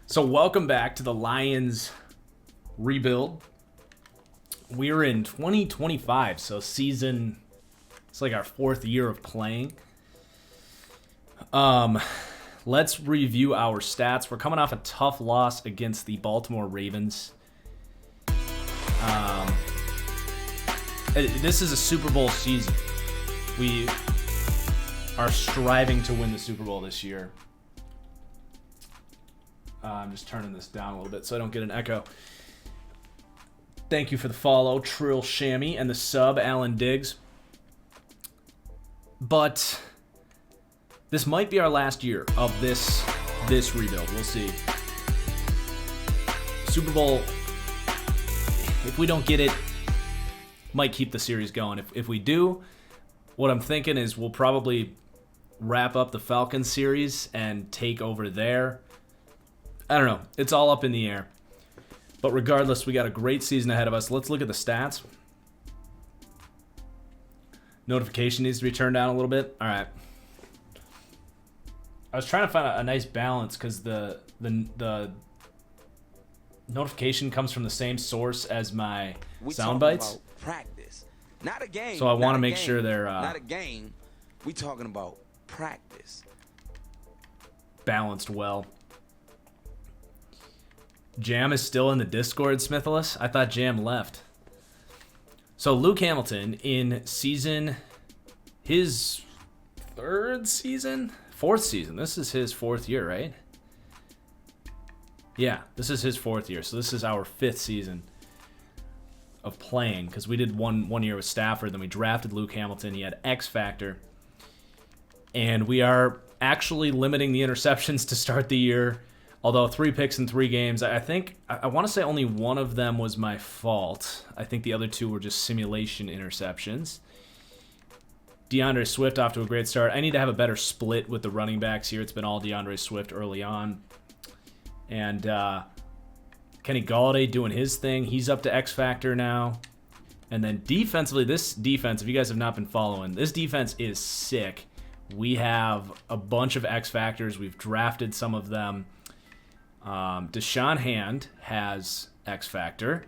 So welcome back to the Lions rebuild. We're in 2025, so it's like our 4th year of playing. Let's review our stats. We're coming off a tough loss against the Baltimore Ravens. This is a Super Bowl season. We are striving to win the Super Bowl this year. I'm just turning this down a little bit so I don't get an echo. Thank you for the follow, Trill Shammy, and the sub, Alan Diggs. But this might be our last year of this rebuild. We'll see. Super Bowl, if we don't get it, might keep the series going. If we do, what I'm thinking is we'll probably wrap up the Falcons series and take over there. I don't know. It's all up in the air. But regardless, we got a great season ahead of us. Let's look at the stats. Notification needs to be turned down a little bit. All right. I was trying to find a nice balance because the notification comes from the same source as my sound bites. Practice, not a game. So I want to make sure they're not a game. We talking about practice. Balanced well. Jam is still in the Discord, Smithless. I thought Jam left. So Luke Hamilton in his 4th season. This is his 4th year, right? Yeah, this is his 4th year. So this is our 5th season of playing because we did one year with Stafford. Then we drafted Luke Hamilton. He had X Factor. And we are actually limiting the interceptions to start the year. Although 3 picks in 3 games, I think, I want to say only one of them was my fault. I think the other 2 were just simulation interceptions. DeAndre Swift off to a great start. I need to have a better split with the running backs here. It's been all DeAndre Swift early on. And Kenny Golladay doing his thing. He's up to X Factor now. And then defensively, this defense, if you guys have not been following, this defense is sick. We have a bunch of X Factors. We've drafted some of them. Deshaun Hand has X Factor.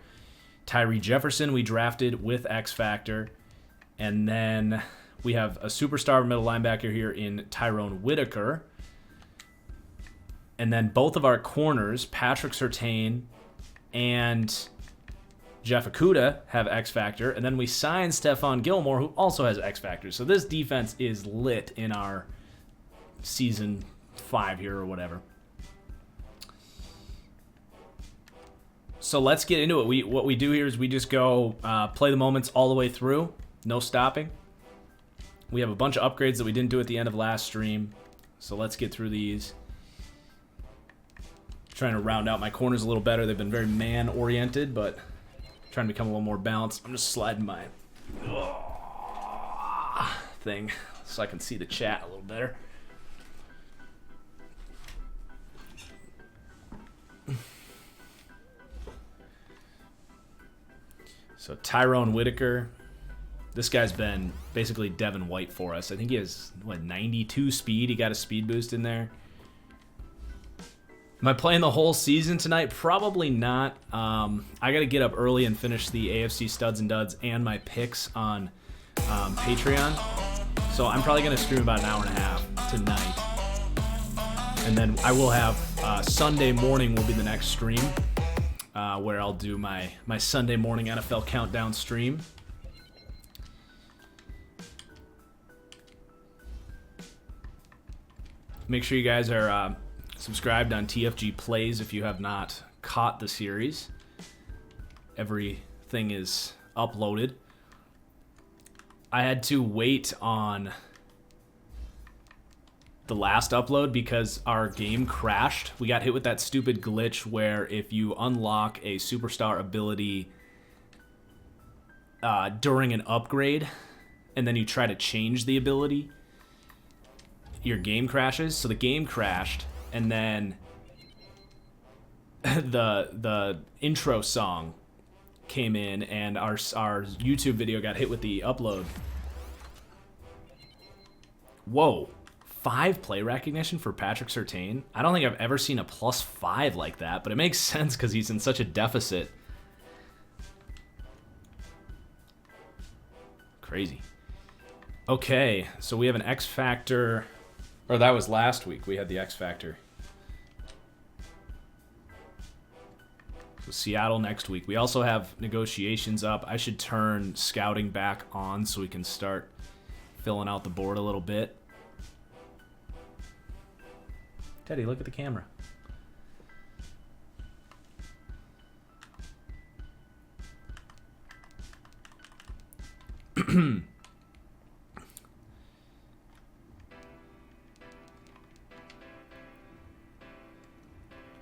Tyree Jefferson we drafted with X Factor. And then we have a superstar middle linebacker here in Tyrone Whitaker. And then both of our corners, Patrick Surtain and Jeff Okudah, have X Factor. And then we signed Stephon Gilmore, who also has X Factor. So this defense is lit in our season 5 here or whatever. So let's get into it. What we do here is we just go play the moments all the way through. No stopping. We have a bunch of upgrades that we didn't do at the end of last stream. So let's get through these. Trying to round out my corners a little better. They've been very man-oriented, but trying to become a little more balanced. I'm just sliding my thing so I can see the chat a little better. So Tyrone Whitaker, this guy's been basically Devin White for us. I think he has, 92 speed. He got a speed boost in there. Am I playing the whole season tonight? Probably not. I got to get up early and finish the AFC Studs and Duds and my picks on Patreon. So I'm probably going to stream about an hour and a half tonight. And then I will have Sunday morning will be the next stream. Where I'll do my Sunday morning NFL countdown stream. Make sure you guys are subscribed on TFG Plays if you have not caught the series. Everything is uploaded. I had to wait on the last upload because our game crashed. We got hit with that stupid glitch where if you unlock a superstar ability during an upgrade and then you try to change the ability, your game crashes. So the game crashed, and then the intro song came in, and our YouTube video got hit with the upload. Whoa. 5 play recognition for Patrick Surtain. I don't think I've ever seen a +5 like that, but it makes sense because he's in such a deficit. Crazy. Okay, so we have an X Factor. Or that was last week. We had the X Factor. So Seattle next week. We also have negotiations up. I should turn scouting back on so we can start filling out the board a little bit. Teddy, look at the camera.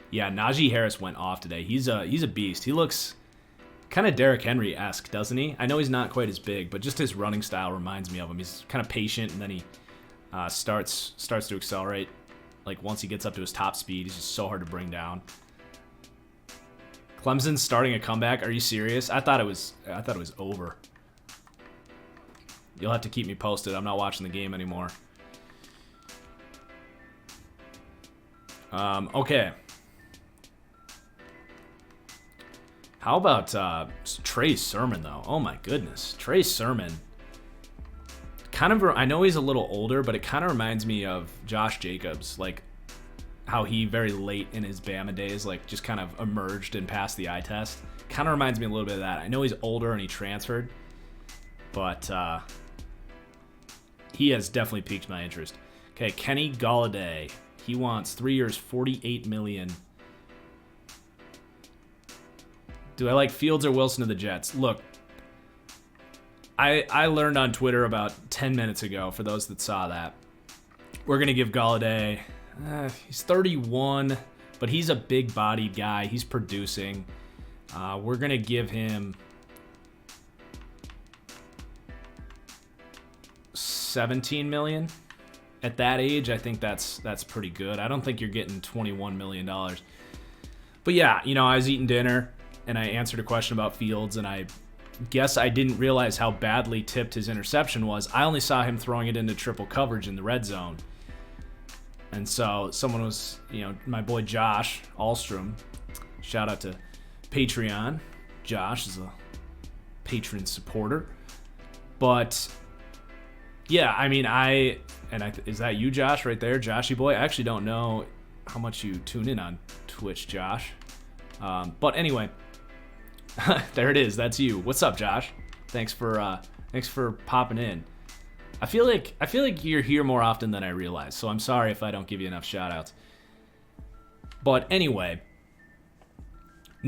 Yeah, Najee Harris went off today. He's a beast. He looks kind of Derrick Henry-esque, doesn't he? I know he's not quite as big, but just his running style reminds me of him. He's kind of patient, and then he starts to accelerate. Like once he gets up to his top speed, he's just so hard to bring down. Clemson's starting a comeback. Are you serious? I thought it was over. You'll have to keep me posted. I'm not watching the game anymore. Okay. How about Trey Sermon, though? Oh, my goodness. Trey Sermon. Kind of, I know he's a little older, but it kind of reminds me of Josh Jacobs. Like, how he very late in his Bama days, like, just kind of emerged and passed the eye test. Kind of reminds me a little bit of that. I know he's older and he transferred, but he has definitely piqued my interest. Okay, Kenny Golladay. He wants 3 years, $48 million. Do I like Fields or Wilson to the Jets? Look, I learned on Twitter about 10 minutes ago, for those that saw that, we're going to give Golladay, he's 31, but he's a big-bodied guy. He's producing. We're going to give him $17 million. At that age, I think that's pretty good. I don't think you're getting $21 million. But yeah, you know, I was eating dinner, and I answered a question about Fields, and I guess I didn't realize how badly tipped his interception was. I only saw him throwing it into triple coverage in the red zone. And so someone was, you know, my boy Josh Alstrom, shout out to Patreon. Josh is a patron supporter. But yeah, I mean, is that you, Josh, right there? Joshy boy? I actually don't know how much you tune in on Twitch, Josh. But anyway, there it is. That's you. What's up, Josh? Thanks for popping in. I feel like you're here more often than I realize, so I'm sorry if I don't give you enough shout-outs. But anyway,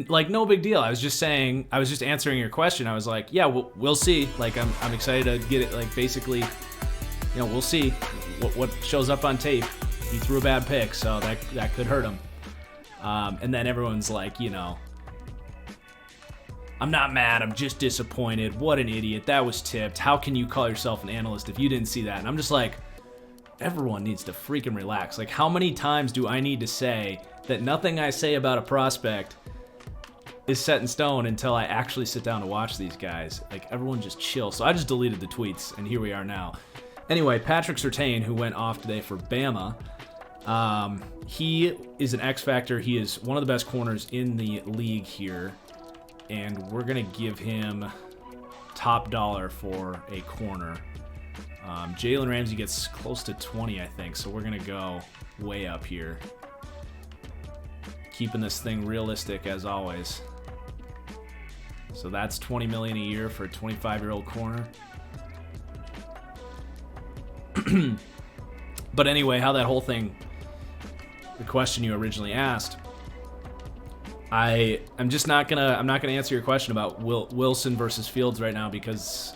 like, no big deal. I was just answering your question. I was like, yeah, we'll see. Like, I'm excited to get it. Like, basically, you know, we'll see what shows up on tape. He threw a bad pick, so that could hurt him. And then everyone's like, you know, I'm not mad, I'm just disappointed. What an idiot. That was tipped. How can you call yourself an analyst if you didn't see that? And I'm just like, everyone needs to freaking relax. Like, how many times do I need to say that nothing I say about a prospect is set in stone until I actually sit down to watch these guys? Like, everyone just chill. So I just deleted the tweets, and here we are now. Anyway, Patrick Surtain, who went off today for Bama, he is an X Factor. He is one of the best corners in the league here. And we're going to give him top dollar for a corner. Jalen Ramsey gets close to 20, I think, so we're going to go way up here. Keeping this thing realistic, as always. So that's $20 million a year for a 25-year-old corner. But anyway, how that whole thing, the question you originally asked, I'm just not gonna answer your question about Wilson versus Fields right now because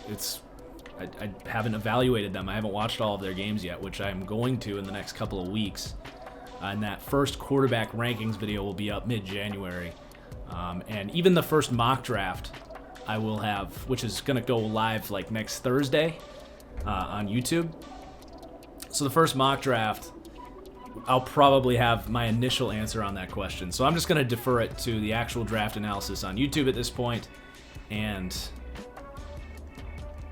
I haven't evaluated them. I haven't watched all of their games yet, which I'm going to in the next couple of weeks. And that first quarterback rankings video will be up mid-January. And even the first mock draft I will have, which is gonna go live like next Thursday on YouTube. So the first mock draft, I'll probably have my initial answer on that question. So I'm just going to defer it to the actual draft analysis on YouTube at this point. And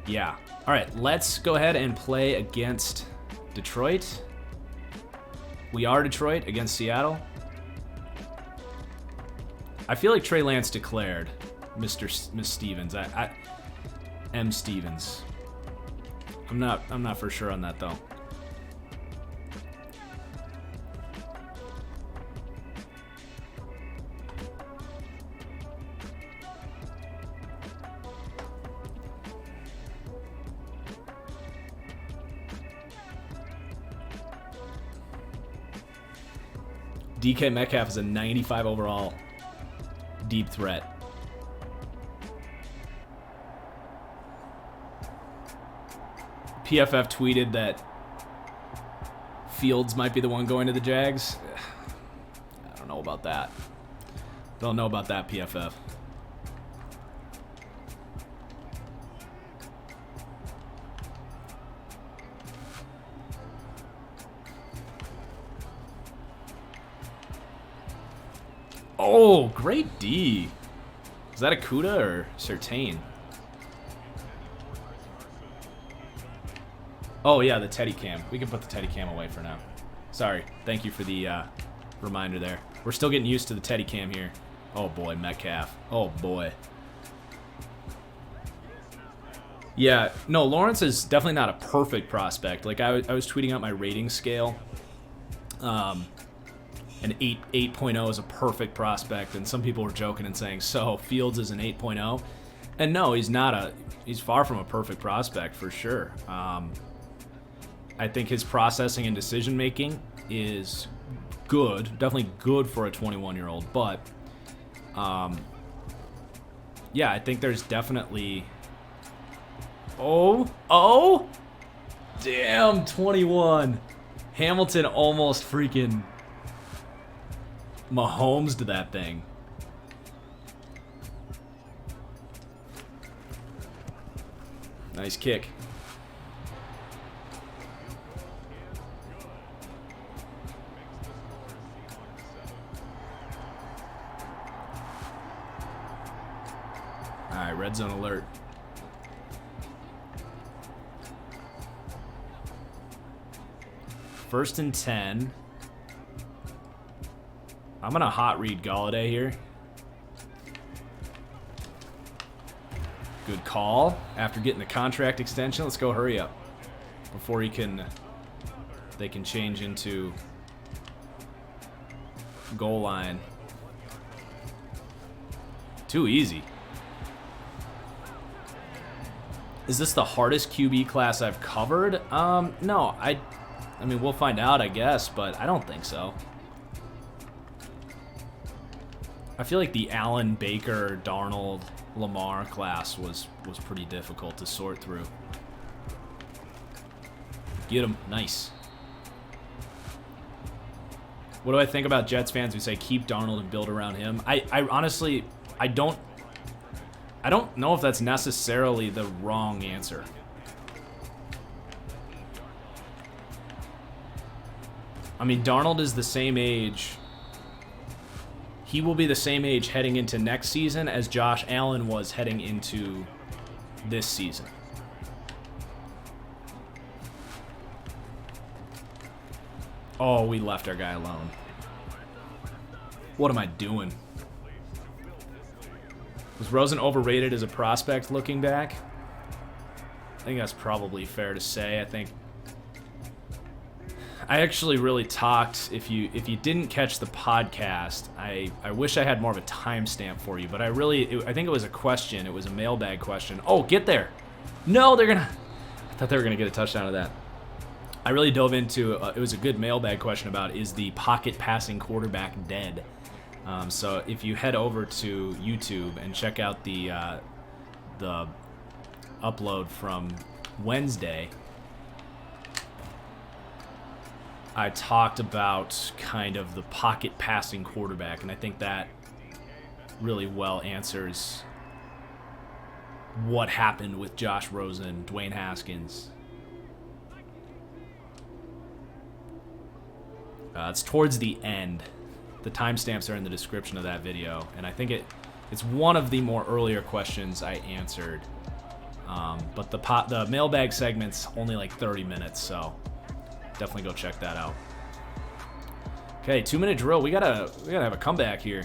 yeah. All right, let's go ahead and play against Detroit. We are Detroit against Seattle. I feel like Trey Lance declared Miss Stevens. M. Stevens. I'm not for sure on that though. DK Metcalf is a 95 overall deep threat. PFF tweeted that Fields might be the one going to the Jags. I don't know about that. Don't know about that, PFF. Oh, great D. Is that a Kuda or Surtain? Oh, yeah, the Teddy Cam. We can put the Teddy Cam away for now. Sorry. Thank you for the reminder there. We're still getting used to the Teddy Cam here. Oh, boy, Metcalf. Oh, boy. Yeah, no, Lawrence is definitely not a perfect prospect. Like, I was tweeting out my rating scale. An 8.0 is a perfect prospect, and some people were joking and saying, so Fields is an 8.0, and no, he's far from a perfect prospect for sure. I think his processing and decision making is good, definitely good for a 21-year-old, but yeah, I think there's definitely damn, 21. Hamilton almost freaking Mahomes to that thing. Nice kick. All right, red zone alert. First and 10. I'm going to hot read Galladay here. Good call. After getting the contract extension, let's go hurry up before they can change into goal line. Too easy. Is this the hardest QB class I've covered? No, I mean, we'll find out, I guess, but I don't think so. I feel like the Allen, Baker, Darnold, Lamar class was pretty difficult to sort through. Get him. Nice. What do I think about Jets fans who say keep Darnold and build around him? I honestly, I don't know if that's necessarily the wrong answer. I mean, Darnold is the same age. He will be the same age heading into next season as Josh Allen was heading into this season. Oh, we left our guy alone. What am I doing? Was Rosen overrated as a prospect looking back? I think that's probably fair to say. I actually really talked. If you didn't catch the podcast, I wish I had more of a timestamp for you, but I think it was a question. It was a mailbag question. Oh, get there. No, I thought they were gonna get a touchdown of that. I really dove into it was a good mailbag question about, is the pocket passing quarterback dead? So if you head over to YouTube and check out the upload from Wednesday, I talked about kind of the pocket passing quarterback, and I think that really well answers what happened with Josh Rosen, Dwayne Haskins. It's towards the end. The timestamps are in the description of that video, and I think it's one of the more earlier questions I answered. But the mailbag segment's only like 30 minutes, so definitely go check that out. Okay, 2-minute drill. We gotta have a comeback here.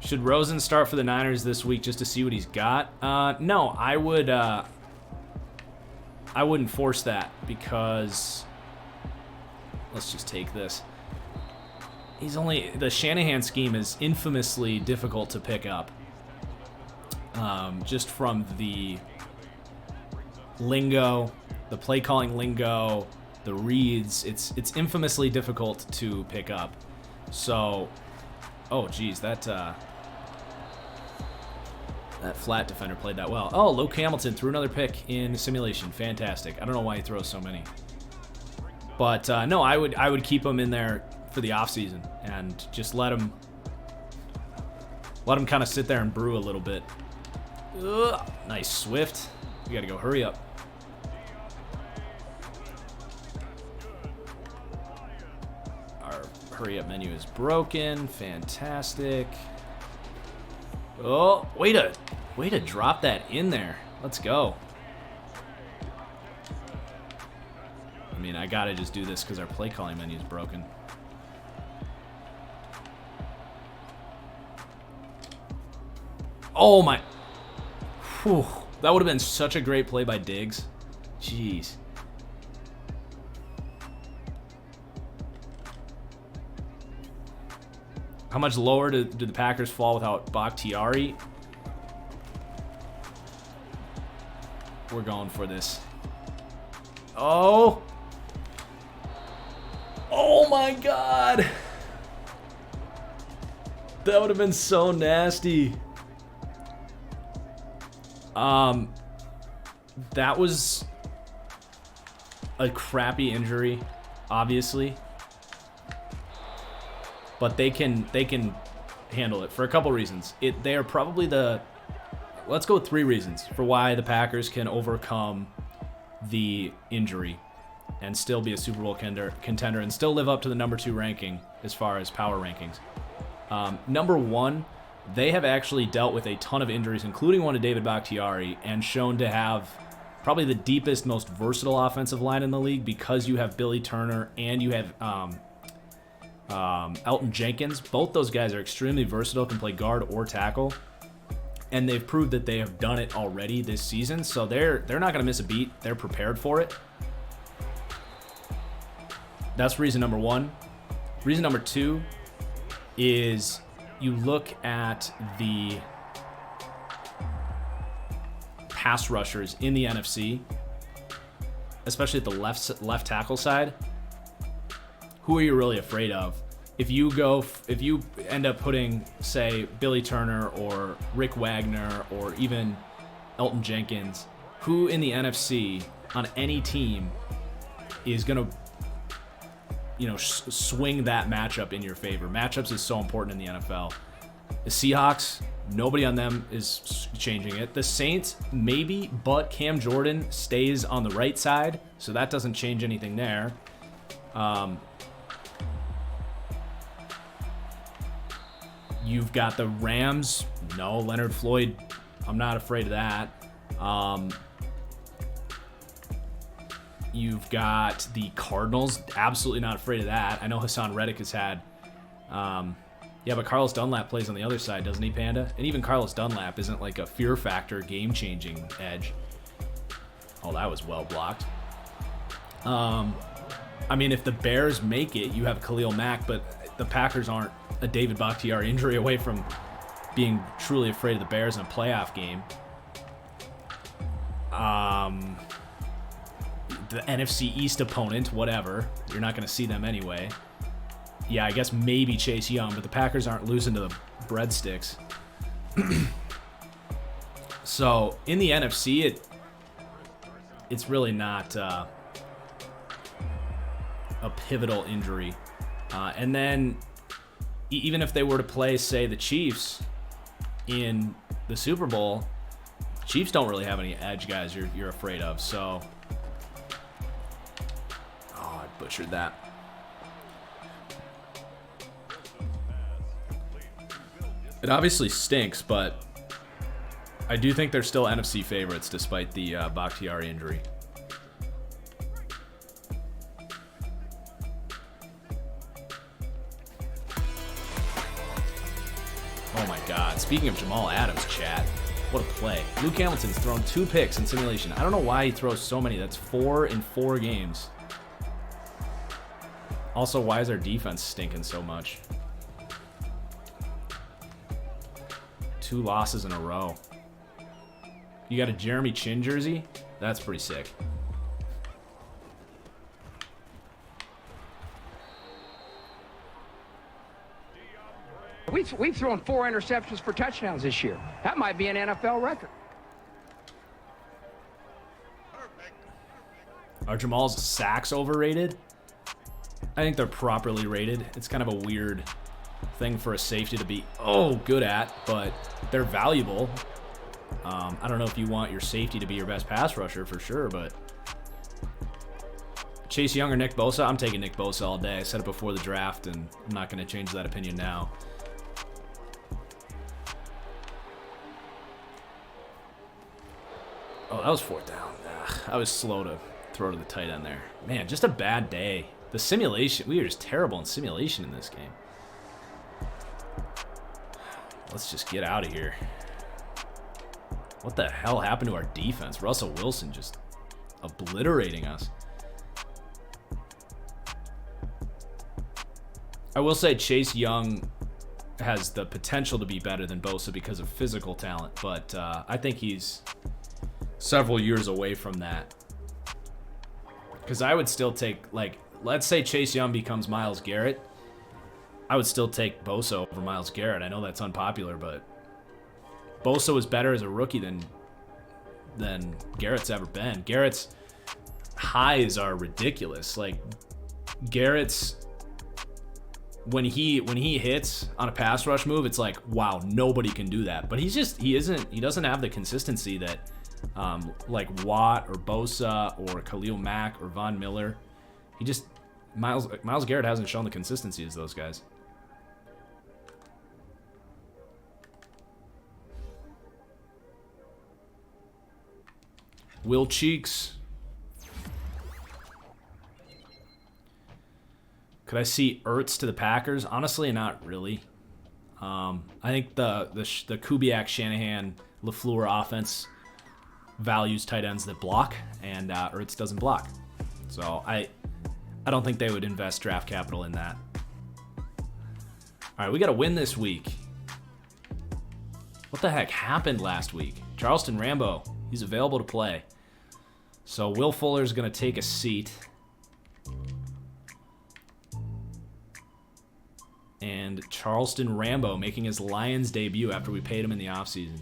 Should Rosen start for the Niners this week just to see what he's got? No, I wouldn't force that because let's just take this. The Shanahan scheme is infamously difficult to pick up. Just from the lingo, the play calling lingo, the reads, it's infamously difficult to pick up. So, oh geez, that flat defender played that well. Oh, Luke Hamilton threw another pick in simulation. Fantastic. I don't know why he throws so many. But no, I would keep him in there for the offseason and just let him kind of sit there and brew a little bit. Ugh, nice Swift. We got to go. Hurry up. Our hurry up menu is broken. Fantastic. Oh, way to drop that in there. Let's go. I mean, I gotta just do this because our play calling menu is broken. Oh my. Whew. That would have been such a great play by Diggs. Jeez. How much lower did the Packers fall without Bakhtiari? We're going for this. Oh. Oh my God. That would have been so nasty. That was a crappy injury, obviously. But they can handle it for a couple reasons. They are probably let's go with 3 reasons for why the Packers can overcome the injury and still be a Super Bowl contender and still live up to the number 2 ranking as far as power rankings. Number 1, they have actually dealt with a ton of injuries, including one to David Bakhtiari, and shown to have probably the deepest, most versatile offensive line in the league because you have Billy Turner and you have Elton Jenkins. Both those guys are extremely versatile, can play guard or tackle, and they've proved that they have done it already this season. So they're not going to miss a beat. They're prepared for it. That's reason number 1. Reason number 2 is you look at the pass rushers in the NFC, especially at the left tackle side. Who are you really afraid of? If you end up putting, say, Billy Turner or Rick Wagner or even Elton Jenkins, who in the NFC on any team is going to, swing that matchup in your favor? Matchups is so important in the NFL. The Seahawks, nobody on them is changing it. The Saints, maybe, but Cam Jordan stays on the right side, so that doesn't change anything there. You've got the Rams. No, Leonard Floyd. I'm not afraid of that. You've got the Cardinals. Absolutely not afraid of that. I know Hassan Reddick has had. But Carlos Dunlap plays on the other side, doesn't he, Panda? And even Carlos Dunlap isn't like a fear factor, game-changing edge. Oh, that was well blocked. If the Bears make it, you have Khalil Mack, but the Packers aren't a David Bakhtiari injury away from being truly afraid of the Bears in a playoff game. The NFC East opponent, whatever. You're not going to see them anyway. Yeah, I guess maybe Chase Young, but the Packers aren't losing to the breadsticks. So, in the NFC, it's really not a pivotal injury. And then, even if they were to play, say, the Chiefs in the Super Bowl, Chiefs don't really have any edge guys you're afraid of. So, I butchered that. It obviously stinks, but I do think they're still NFC favorites despite the Bakhtiari injury. Oh my God. Speaking of Jamal Adams, chat. What a play. Luke Hamilton's thrown 2 picks in simulation. I don't know why he throws so many. That's 4 in 4 games. Also, why is our defense stinking so much? 2 losses in a row. You got a Jeremy Chin jersey? That's pretty sick. We've thrown 4 interceptions for touchdowns this year. That might be an NFL record. Are Jamal's sacks overrated? I think they're properly rated. It's kind of a weird thing for a safety to be, good at, but they're valuable. I don't know if you want your safety to be your best pass rusher for sure, but Chase Young or Nick Bosa? I'm taking Nick Bosa all day. I said it before the draft, and I'm not going to change that opinion now. Oh, that was 4th down. I was slow to throw to the tight end there. Man, just a bad day. The simulation, we are just terrible in simulation in this game. Let's just get out of here. What the hell happened to our defense? Russell Wilson just obliterating us. I will say Chase Young has the potential to be better than Bosa because of physical talent, but I think he's several years away from that. Because I would still take, like, let's say Chase Young becomes Myles Garrett. I would still take Bosa over Myles Garrett. I know that's unpopular, but Bosa was better as a rookie than Garrett's ever been. Garrett's highs are ridiculous. Like, Garrett's when he hits on a pass rush move, it's like, wow, nobody can do that. But he doesn't have the consistency that like Watt or Bosa or Khalil Mack or Von Miller. Myles Garrett hasn't shown the consistency as those guys. Will Cheeks. Could I see Ertz to the Packers? Honestly, not really. I think the Kubiak, Shanahan, LaFleur offense values tight ends that block, and Ertz doesn't block. So I don't think they would invest draft capital in that. All right, we got to win this week. What the heck happened last week? Charleston Rambo, he's available to play. So Will Fuller's going to take a seat. And Charleston Rambo making his Lions debut after we paid him in the offseason.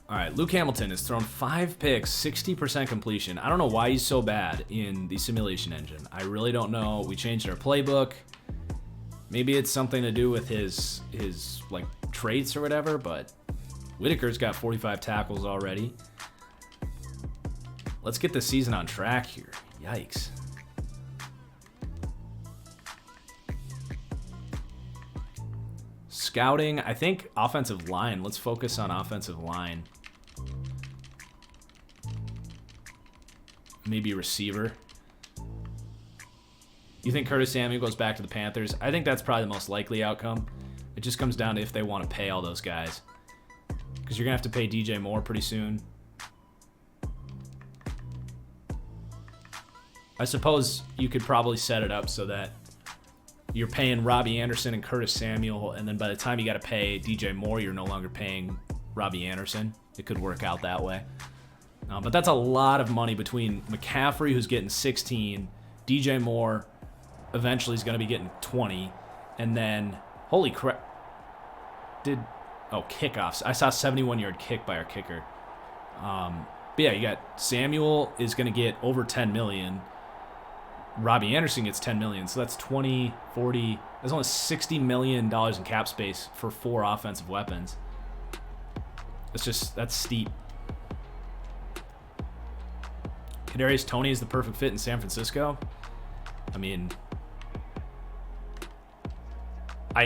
All right, Luke Hamilton has thrown 5 picks, 60% completion. I don't know why he's so bad in the simulation engine. I really don't know. We changed our playbook. Maybe it's something to do with his like traits or whatever, but Whitaker's got 45 tackles already. Let's get the season on track here. Yikes. Scouting, I think offensive line. Let's focus on offensive line. Maybe receiver. You think Curtis Samuel goes back to the Panthers? I think that's probably the most likely outcome. It just comes down to if they want to pay all those guys. Because you're going to have to pay DJ Moore pretty soon. I suppose you could probably set it up so that you're paying Robbie Anderson and Curtis Samuel, and then by the time you got to pay DJ Moore, you're no longer paying Robbie Anderson. It could work out that way. But that's a lot of money between McCaffrey, who's getting 16, DJ Moore eventually is going to be getting 20, and then, holy crap, kickoffs. I saw a 71-yard kick by our kicker. But yeah, you got Samuel is going to get over 10 million. Robbie Anderson gets 10 million, so that's 20, 40. There's only $60 million in cap space for 4 offensive weapons. That's steep. Kadarius Toney is the perfect fit in San Francisco. I mean,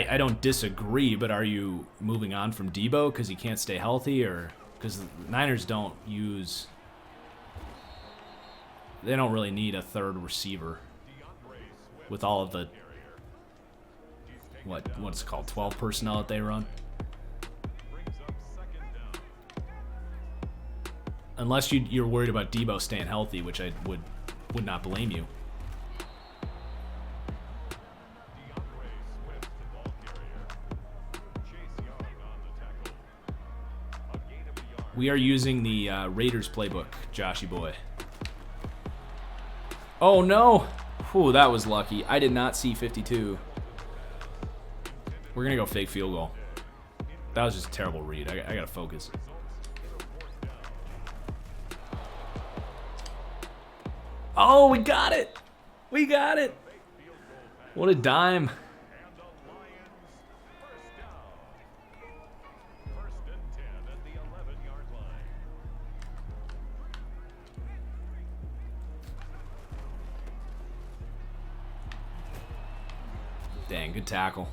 I don't disagree, but are you moving on from Debo because he can't stay healthy, or because the Niners don't use... They don't really need a third receiver with all of the, what's it called, 12 personnel that they run. Unless you're worried about Debo staying healthy, which I would not blame you. We are using the Raiders playbook, Joshy boy. Oh no! Whew, that was lucky. I did not see 52. We're gonna go fake field goal. That was just a terrible read. I gotta focus. Oh, we got it! We got it! What a dime. Dang, good tackle.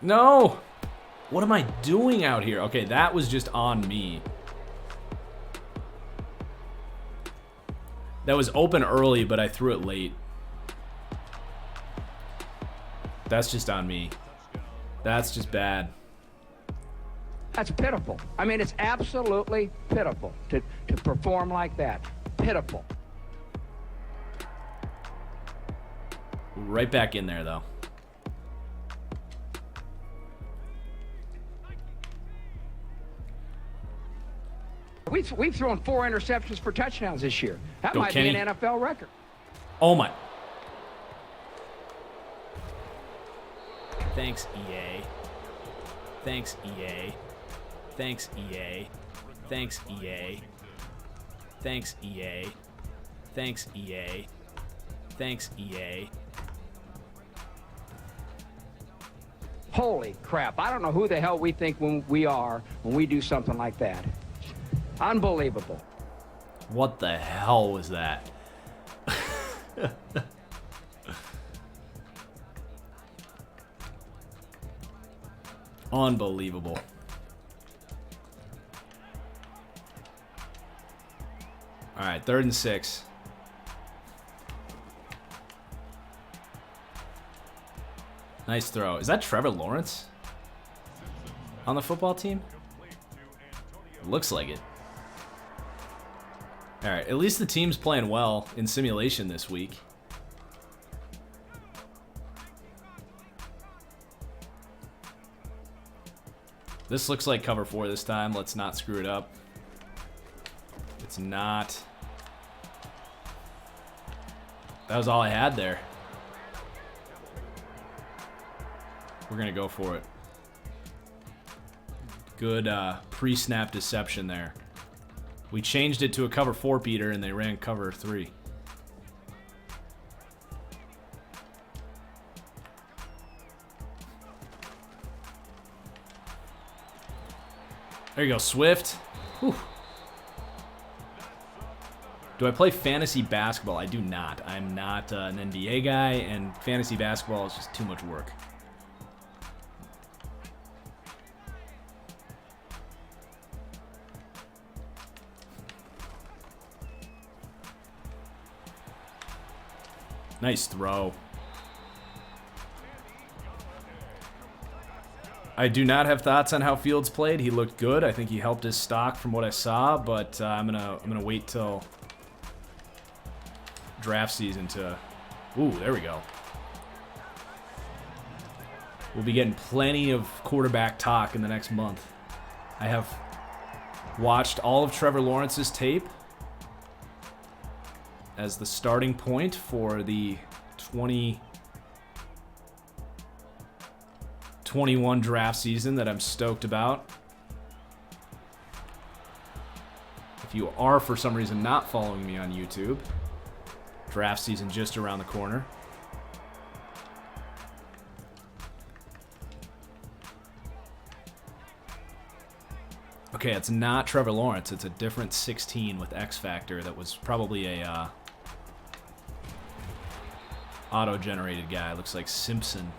No! What am I doing out here? Okay, that was just on me. That was open early, but I threw it late. That's just on me. That's just bad. That's pitiful. I mean, it's absolutely pitiful to perform like that. Pitiful. Right back in there, though. We've thrown 4 interceptions for touchdowns this year. That Go, might Kenny. be an NFL record. Oh my. Thanks, EA. Thanks, EA. Thanks, EA. Thanks, EA. Thanks, EA. Thanks, EA. Thanks, EA. Holy crap. I don't know who the hell we think we are when we do something like that. Unbelievable. What the hell was that? Unbelievable. All right, 3rd and 6. Nice throw. Is that Trevor Lawrence on the football team? Looks like it. All right, at least the team's playing well in simulation this week. This looks like cover 4 this time. Let's not screw it up. It's not. That was all I had there. We're going to go for it. Good pre-snap deception there. We changed it to a cover 4 beater and they ran cover 3. There you go, Swift. Whew. Do I play fantasy basketball? I do not. I'm not an NBA guy, and fantasy basketball is just too much work. Nice throw. I do not have thoughts on how Fields played. He looked good. I think he helped his stock from what I saw, but I'm gonna wait till draft season to. Ooh, there we go. We'll be getting plenty of quarterback talk in the next month. I have watched all of Trevor Lawrence's tape as the starting point for the 2021 draft season that I'm stoked about. If you are for some reason not following me on YouTube, draft season just around the corner. Okay, it's not Trevor Lawrence. It's a different 16 with X Factor that was probably a auto-generated guy. Looks like Simpson.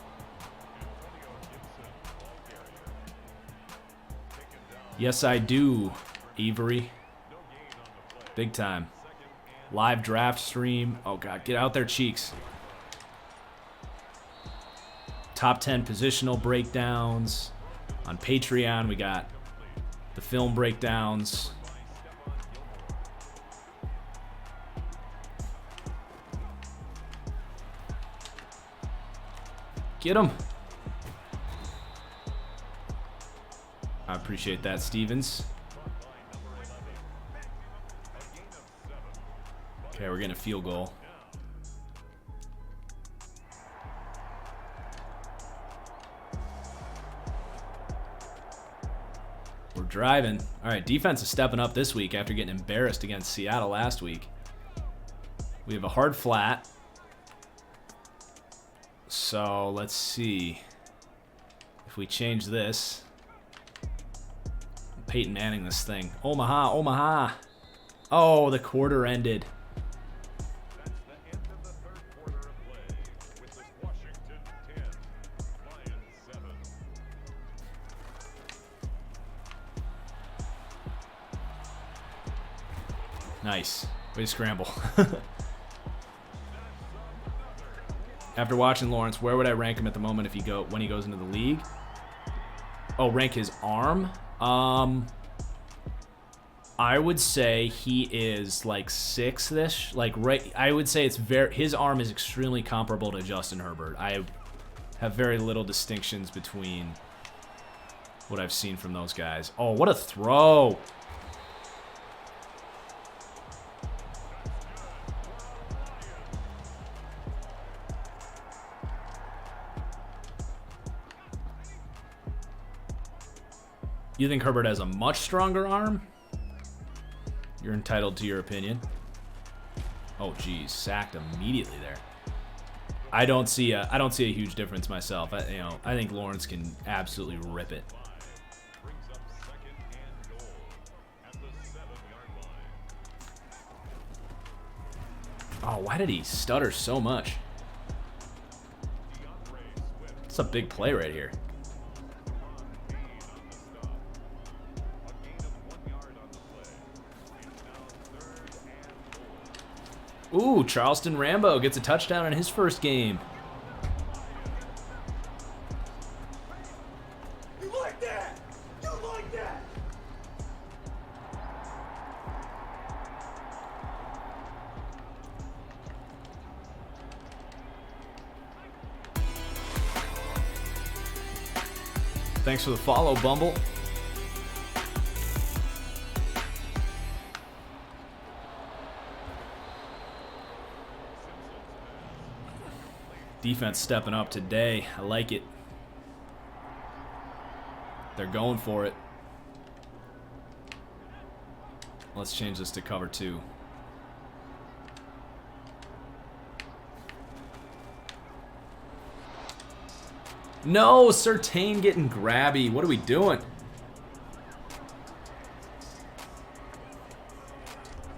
Yes, I do, Avery. Big time. Live draft stream. Oh, God. Get out there, Cheeks. Top 10 positional breakdowns. On Patreon, we got the film breakdowns. Get him. I appreciate that, Stevens. Okay, we're getting a field goal. We're driving. All right, defense is stepping up this week after getting embarrassed against Seattle last week. We have a hard flat. So let's see if we change this. Peyton Manning this thing. Omaha, Omaha. Oh, the quarter ended. Nice. Way to scramble. After watching Lawrence, where would I rank him at the moment if when he goes into the league? Oh, rank his arm? I would say he is like 6th-ish. I would say his arm is extremely comparable to Justin Herbert. I have very little distinctions between what I've seen from those guys. Oh, what a throw. You think Herbert has a much stronger arm? You're entitled to your opinion. Oh, geez, sacked immediately there. I don't see a huge difference myself. I think Lawrence can absolutely rip it. Oh, why did he stutter so much? It's a big play right here. Ooh, Charleston Rambo gets a touchdown in his first game. You like that? You like that? Thanks for the follow, Bumble. Defense stepping up today. I like it. They're going for it. Let's change this to cover 2. No, Surtain getting grabby. What are we doing?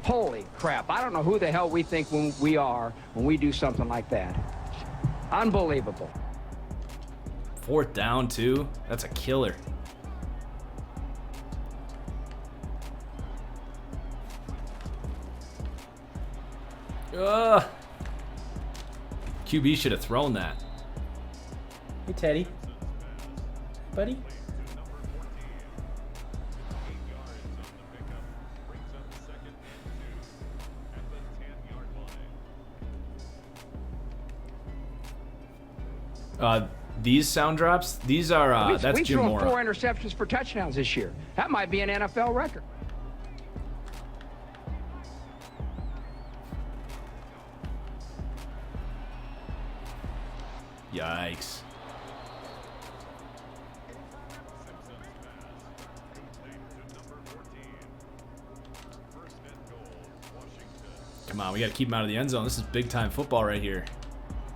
Holy crap. I don't know who the hell we think we are when we do something like that. Unbelievable. 4th down, too. That's a killer. QB should have thrown that. Hey, Teddy. Buddy? These sound drops, these are, that's Jim We've Mora. thrown 4 interceptions for touchdowns this year. That might be an NFL record. Yikes. Come on, we got to keep him out of the end zone. This is big-time football right here.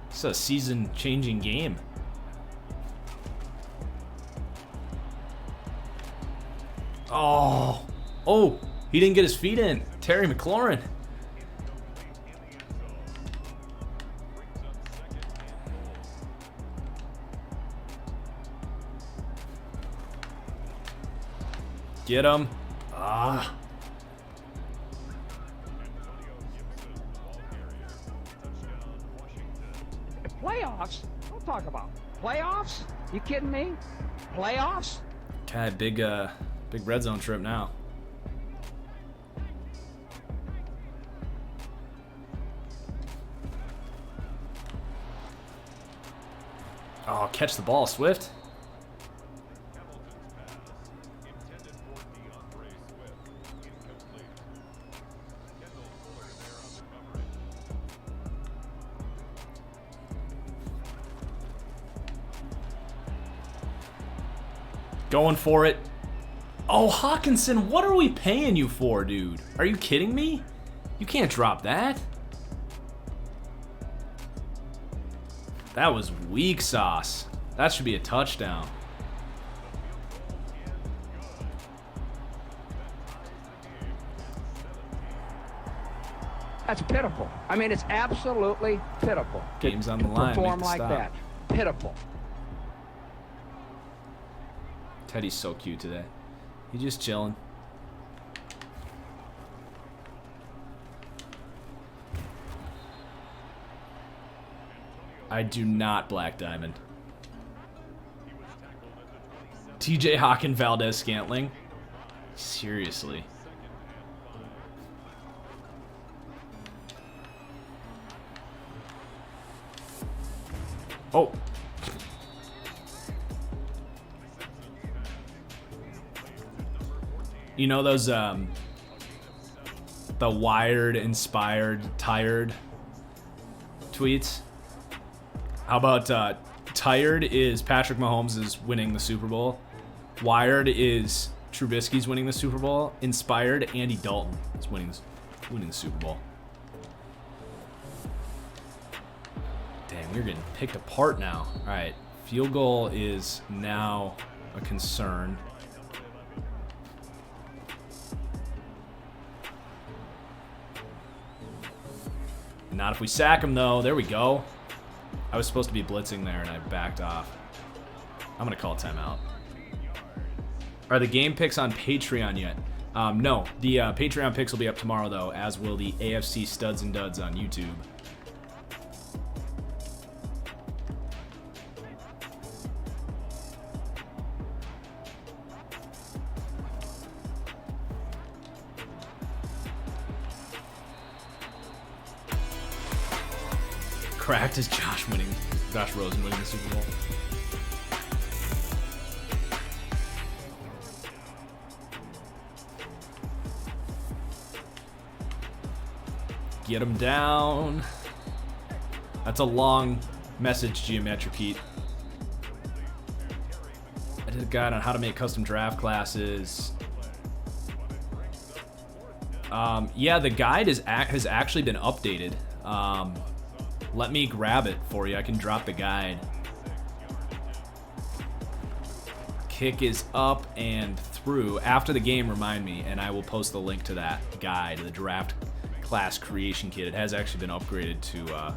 This is a season-changing game. Oh. Oh, he didn't get his feet in. Terry McLaurin. Get him. Ah. Playoffs? Don't talk about playoffs. You kidding me? Playoffs? Okay, big red zone trip now. Oh, catch the ball, Swift. Going for it. Oh, Hawkinson, what are we paying you for, dude? Are you kidding me? You can't drop that. That was weak sauce. That should be a touchdown. That's pitiful. I mean, it's absolutely pitiful. Game's on the line. Perform Make the like stop. that. Pitiful. Teddy's so cute today. He's just chilling. I do not Black Diamond. TJ Hawkin, Valdez Scantling. Seriously. Oh. You know those the Wired inspired tired tweets? How about tired is Patrick Mahomes is winning the Super Bowl. Wired is Trubisky's winning the Super Bowl. Inspired, Andy Dalton is winning the Super Bowl. Dang, we're getting picked apart now. All right, field goal is now a concern. Not if we sack him, though. There we go. I was supposed to be blitzing there, and I backed off. I'm going to call timeout. Are the game picks on Patreon yet? No. The Patreon picks will be up tomorrow, though, as will the AFC Studs and Duds on YouTube. Cracked is Josh Rosen winning the Super Bowl. Get him down. That's a long message, Geometric Heat. I did a guide on how to make custom draft classes. Yeah, the guide has actually been updated. Let me grab it for you. I can drop the guide. Kick is up and through. After the game, remind me, and I will post the link to that guide, the draft class creation kit. It has actually been upgraded to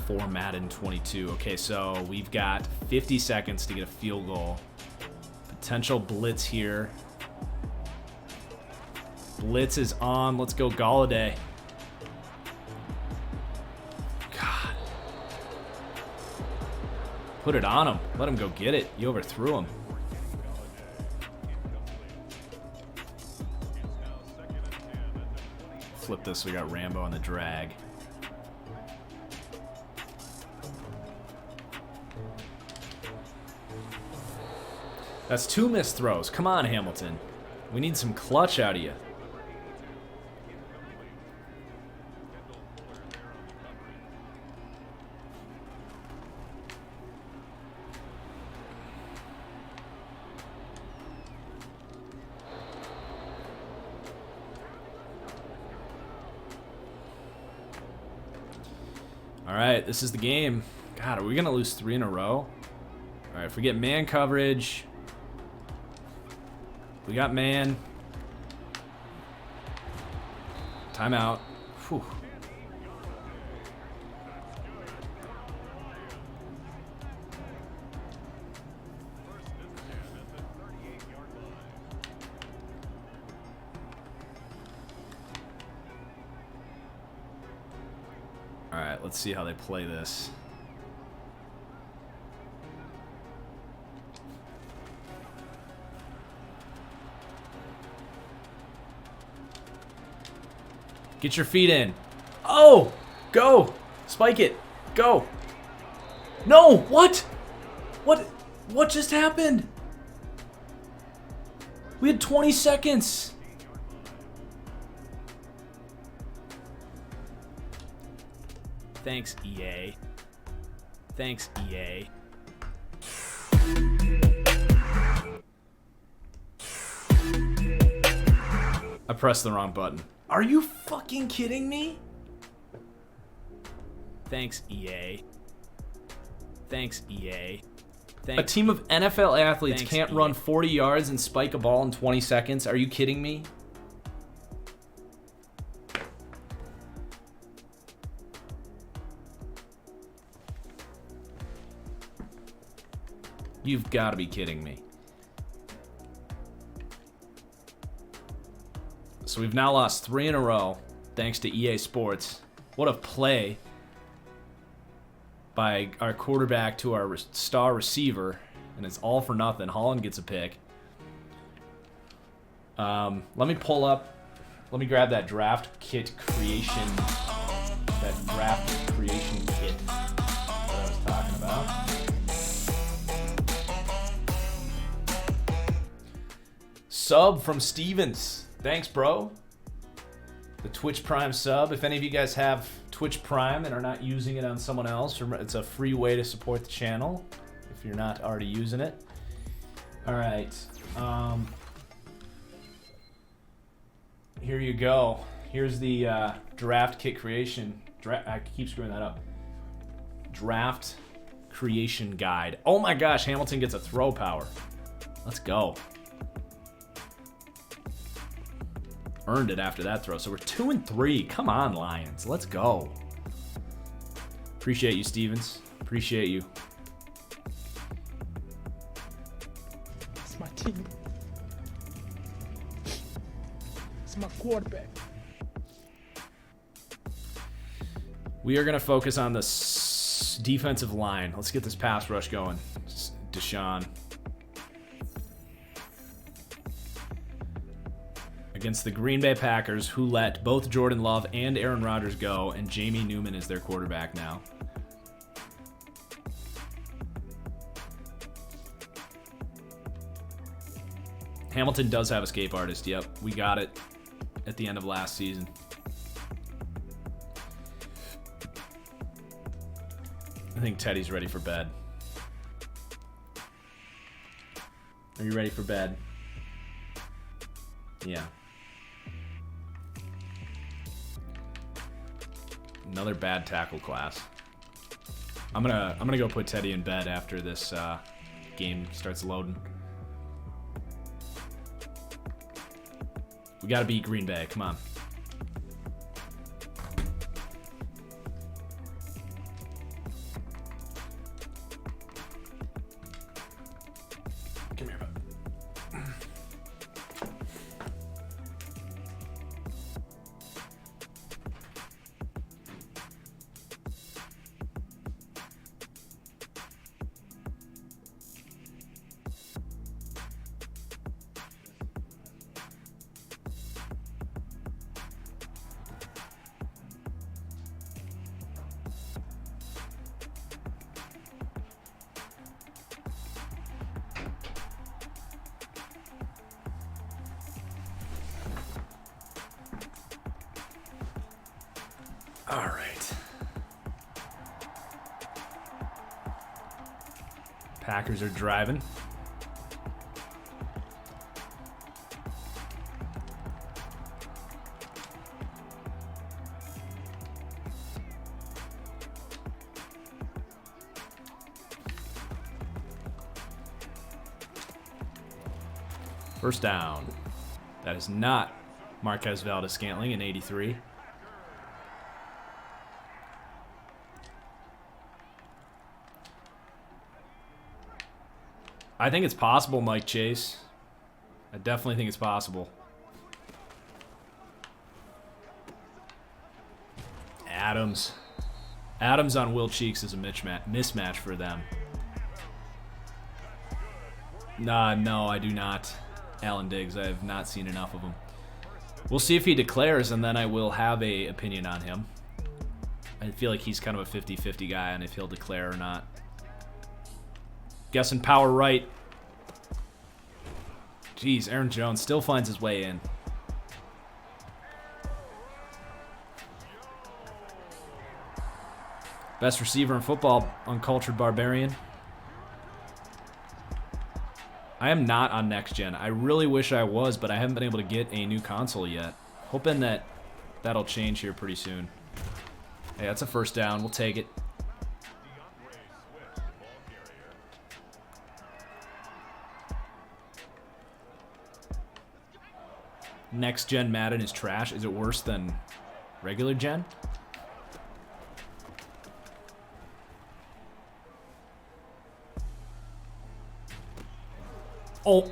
for Madden 22. Okay, so we've got 50 seconds to get a field goal. Potential blitz here. Blitz is on. Let's go Galladay. God. Put it on him. Let him go get it. You overthrew him. Flip this. We got Rambo on the drag. That's 2 missed throws. Come on, Hamilton. We need some clutch out of you. All right, this is the game. God, are we going to lose 3 in a row? All right, if we get man coverage... We got man. Timeout. Whew. All right, let's see how they play this. Get your feet in. Oh! Go! Spike it. Go! No! What? What just happened? We had 20 seconds. Thanks, EA. Thanks, EA. I pressed the wrong button. Are you fucking kidding me? Thanks, EA. Thanks, EA. A team of NFL athletes can't run 40 yards and spike a ball in 20 seconds. Are you kidding me? You've got to be kidding me. So we've now lost 3 in a row, thanks to EA Sports. What a play by our quarterback to our star receiver, and it's all for nothing. Holland gets a pick. Let me pull up. Let me grab that draft kit creation. That draft creation kit that I was talking about. Sub from Stevens. Thanks, bro. The Twitch Prime sub. If any of you guys have Twitch Prime and are not using it on someone else, it's a free way to support the channel if you're not already using it. All right. Here you go. Here's the draft kit creation. I keep screwing that up. Draft creation guide. Oh my gosh, Hamilton gets a throw power. Let's go. Earned it after that throw. So we're 2 and 3. Come on, Lions. Let's go. Appreciate you, Stevens. Appreciate you. It's my team. It's my quarterback. We are going to focus on the defensive line. Let's get this pass rush going. Deshaun. Against the Green Bay Packers, who let both Jordan Love and Aaron Rodgers go, and Jamie Newman is their quarterback now. Hamilton does have escape artist. Yep, we got it at the end of last season. I think Teddy's ready for bed. Are you ready for bed? Yeah. Another bad tackle class. I'm gonna go put Teddy in bed after this game starts loading. We gotta beat Green Bay. Come on. Come here, bud. All right. Packers are driving. First down. That is not Marquez Valdez-Scantling in 83. I think it's possible, Mike Chase. I definitely think it's possible. Adams. Adams on Will Cheeks is a mismatch for them. Nah, no, I do not. Alan Diggs, I have not seen enough of him. We'll see if he declares, and then I will have a opinion on him. I feel like he's kind of a 50-50 guy on if he'll declare or not. Guessing power right. Jeez, Aaron Jones still finds his way in. Best receiver in football, Uncultured Barbarian. I am not on next gen. I really wish I was, but I haven't been able to get a new console yet. Hoping that that'll change here pretty soon. Hey, that's a first down. We'll take it. Next gen Madden is trash. Is it worse than regular gen? Oh.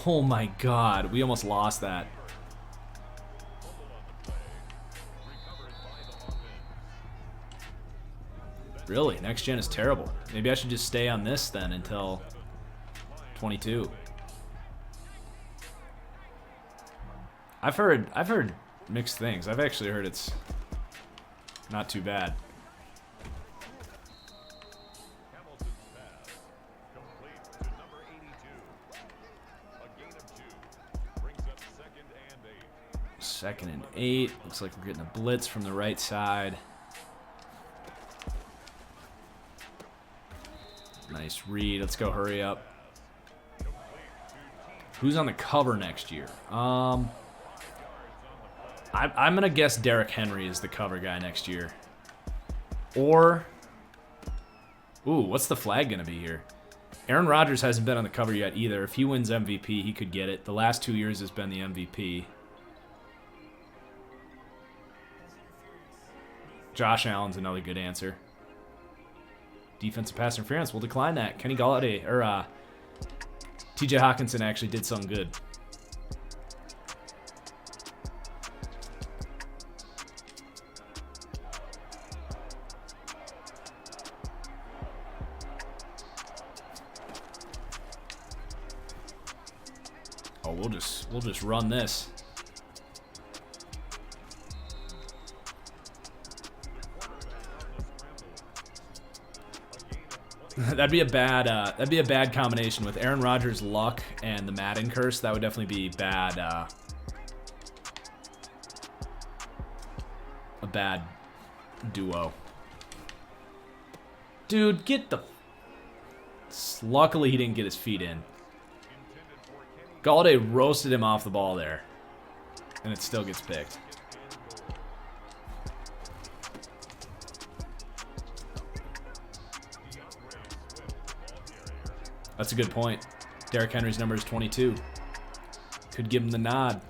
Oh my god. We almost lost that. Really? Next gen is terrible. Maybe I should just stay on this then until 22. I've heard mixed things. I've actually heard it's not too bad. Second and 8. Looks like we're getting a blitz from the right side. Nice read. Let's go hurry up. Who's on the cover next year? I'm going to guess Derrick Henry is the cover guy next year. Or... Ooh, what's the flag going to be here? Aaron Rodgers hasn't been on the cover yet either. If he wins MVP, he could get it. The last 2 years has been the MVP. Josh Allen's another good answer. Defensive pass interference, we'll decline that. Kenny Galladay, or TJ Hawkinson actually did something good. Oh, we'll just run this. That'd be a bad combination with Aaron Rodgers' luck and the Madden curse. That would definitely be bad. A bad duo. Dude, get the. Luckily, he didn't get his feet in. Galladay roasted him off the ball there, and it still gets picked. That's a good point. Derrick Henry's number is 22. Could give him the nod.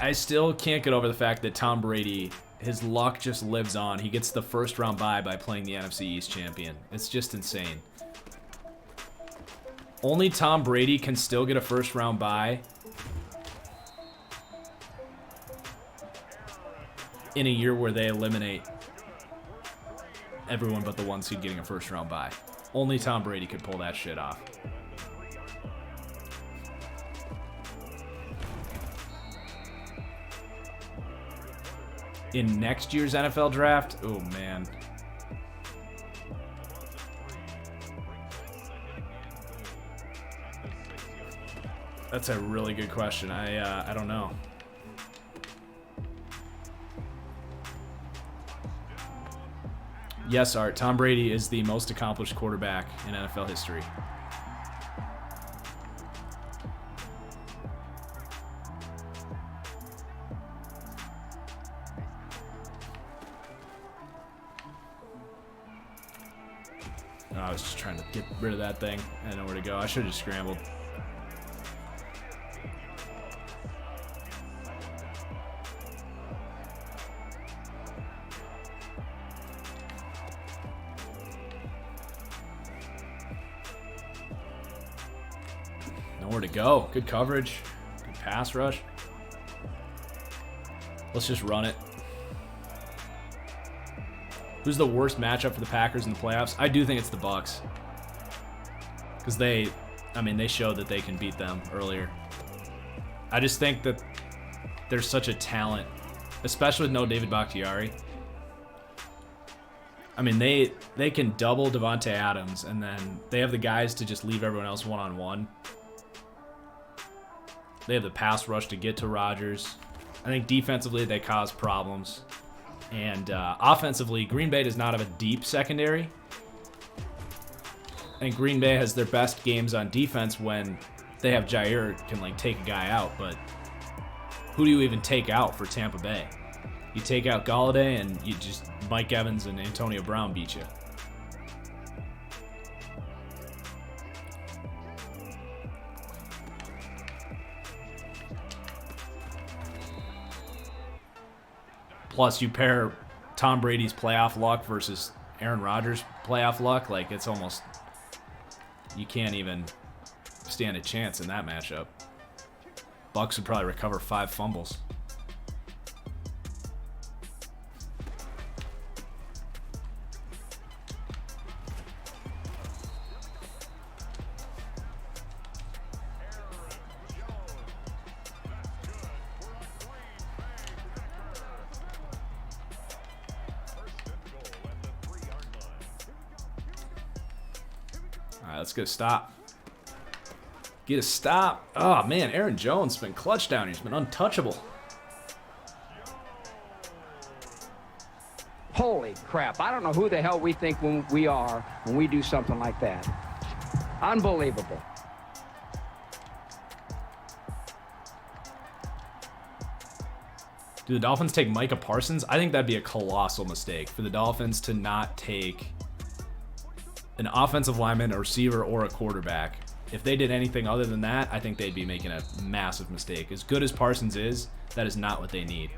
I still can't get over the fact that Tom Brady, his luck just lives on. He gets the first round bye by playing the NFC East champion. It's just insane. Only Tom Brady can still get a first round bye in a year where they eliminate everyone but the one seed getting a first round bye. Only Tom Brady could pull that shit off. In next year's NFL draft, oh man. That's a really good question. I don't know. Yes, Art. Tom Brady is the most accomplished quarterback in NFL history. Oh, I was just trying to get rid of that thing. I didn't know where to go. I should have just scrambled. Nowhere to go. Good coverage. Good pass rush. Let's just run it. Who's the worst matchup for the Packers in the playoffs? I do think it's the Bucs. Because they showed that they can beat them earlier. I just think that there's such a talent, especially with no David Bakhtiari. I mean, they can double Devontae Adams, and then they have the guys to just leave everyone else one-on-one. They have the pass rush to get to Rodgers. I think defensively they cause problems. And offensively, Green Bay does not have a deep secondary. I think Green Bay has their best games on defense when they have Jair can like take a guy out. But who do you even take out for Tampa Bay? You take out Galladay and you just Mike Evans and Antonio Brown beat you. Plus, you pair Tom Brady's playoff luck versus Aaron Rodgers' playoff luck, like it's almost, you can't even stand a chance in that matchup. Bucs would probably recover 5 fumbles. Let's get a stop. Get a stop. Oh, man, Aaron Jones has been clutch down. He's been untouchable. Holy crap. I don't know who the hell we think we are when we do something like that. Unbelievable. Do the Dolphins take Micah Parsons? I think that'd be a colossal mistake for the Dolphins to not take an offensive lineman, a receiver, or a quarterback. If they did anything other than that, I think they'd be making a massive mistake. As good as Parsons is, that is not what they need.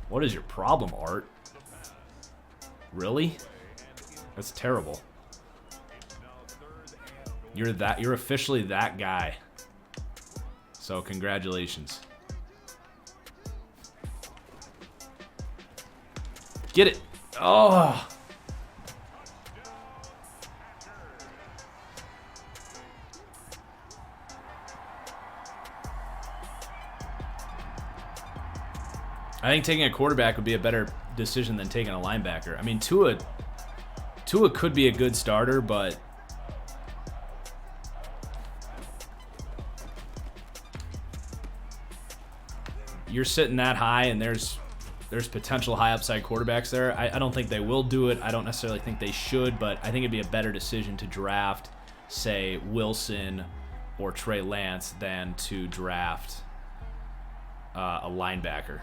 What is your problem, Art? Really? That's terrible. You're officially that guy. So congratulations. Get it. Oh. I think taking a quarterback would be a better decision than taking a linebacker. I mean, Tua could be a good starter, but you're sitting that high and there's potential high upside quarterbacks there. I don't think they will do it. I don't necessarily think they should, but I think it'd be a better decision to draft, say, Wilson or Trey Lance than to draft a linebacker.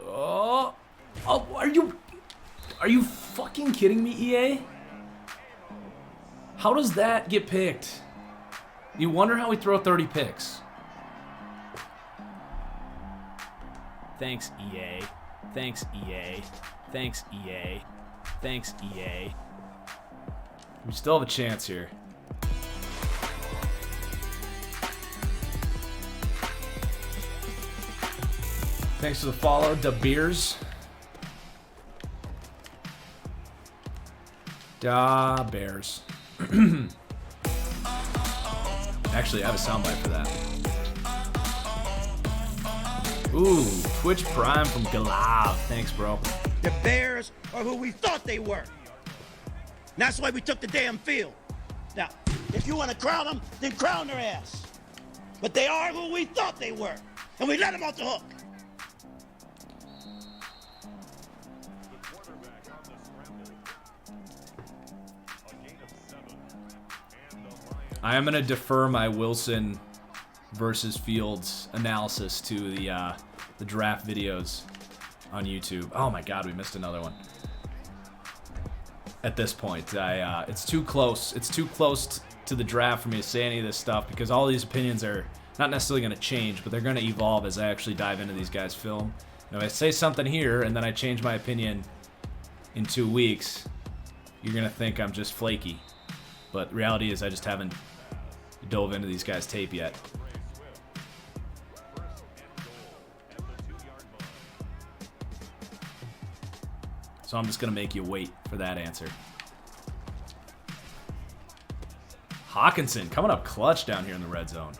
Oh, are you fucking kidding me, EA? How does that get picked? You wonder how we throw 30 picks. Thanks, EA. Thanks, EA. Thanks, EA. Thanks, EA. We still have a chance here. Thanks for the follow, Da Beers. Da Bears. Actually, I have a soundbite for that. Ooh, Twitch Prime from Galav. Thanks, bro. The Bears are who we thought they were. And that's why we took the damn field. Now, if you want to crown them, then crown their ass. But they are who we thought they were. And we let them off the hook. I am going to defer my Wilson versus Fields analysis to the draft videos on YouTube. Oh my God, we missed another one. At this point, it's too close. It's too close to the draft for me to say any of this stuff because all these opinions are not necessarily going to change, but they're going to evolve as I actually dive into these guys' film. And if I say something here and then I change my opinion in 2 weeks, you're going to think I'm just flaky. But the reality is I just haven't dove into these guys' tape yet. So I'm just going to make you wait for that answer. Hawkinson coming up clutch down here in the red zone.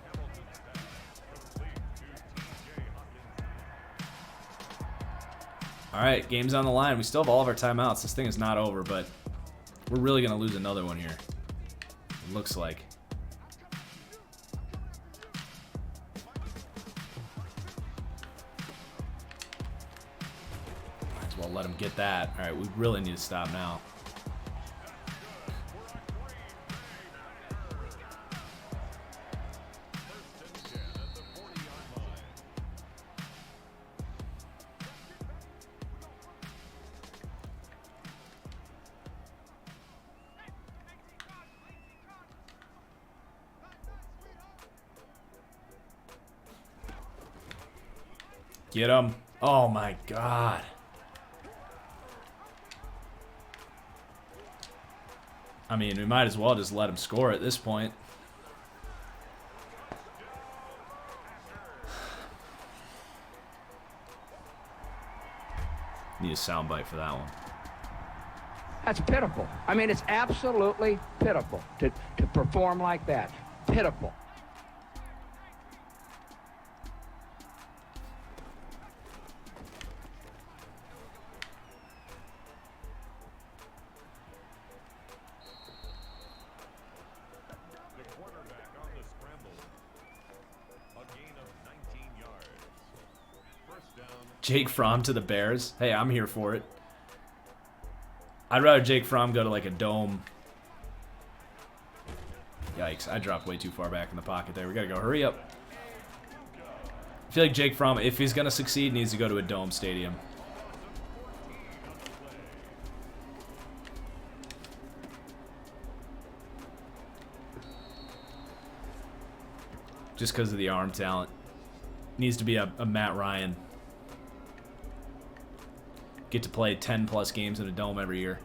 All right, game's on the line. We still have all of our timeouts. This thing is not over, but we're really going to lose another one here. It looks like. Might as well let him get that. All right, we really need to stop now. Get him. Oh my God. I mean, we might as well just let him score at this point. Need a soundbite for that one. That's pitiful. I mean, it's absolutely pitiful to perform like that. Pitiful. Jake Fromm to the Bears. Hey, I'm here for it. I'd rather Jake Fromm go to like a dome. Yikes, I dropped way too far back in the pocket there. We gotta go. Hurry up. I feel like Jake Fromm, if he's gonna succeed, needs to go to a dome stadium. Just because of the arm talent. Needs to be a Matt Ryan. Get to play 10 plus games in a dome every year.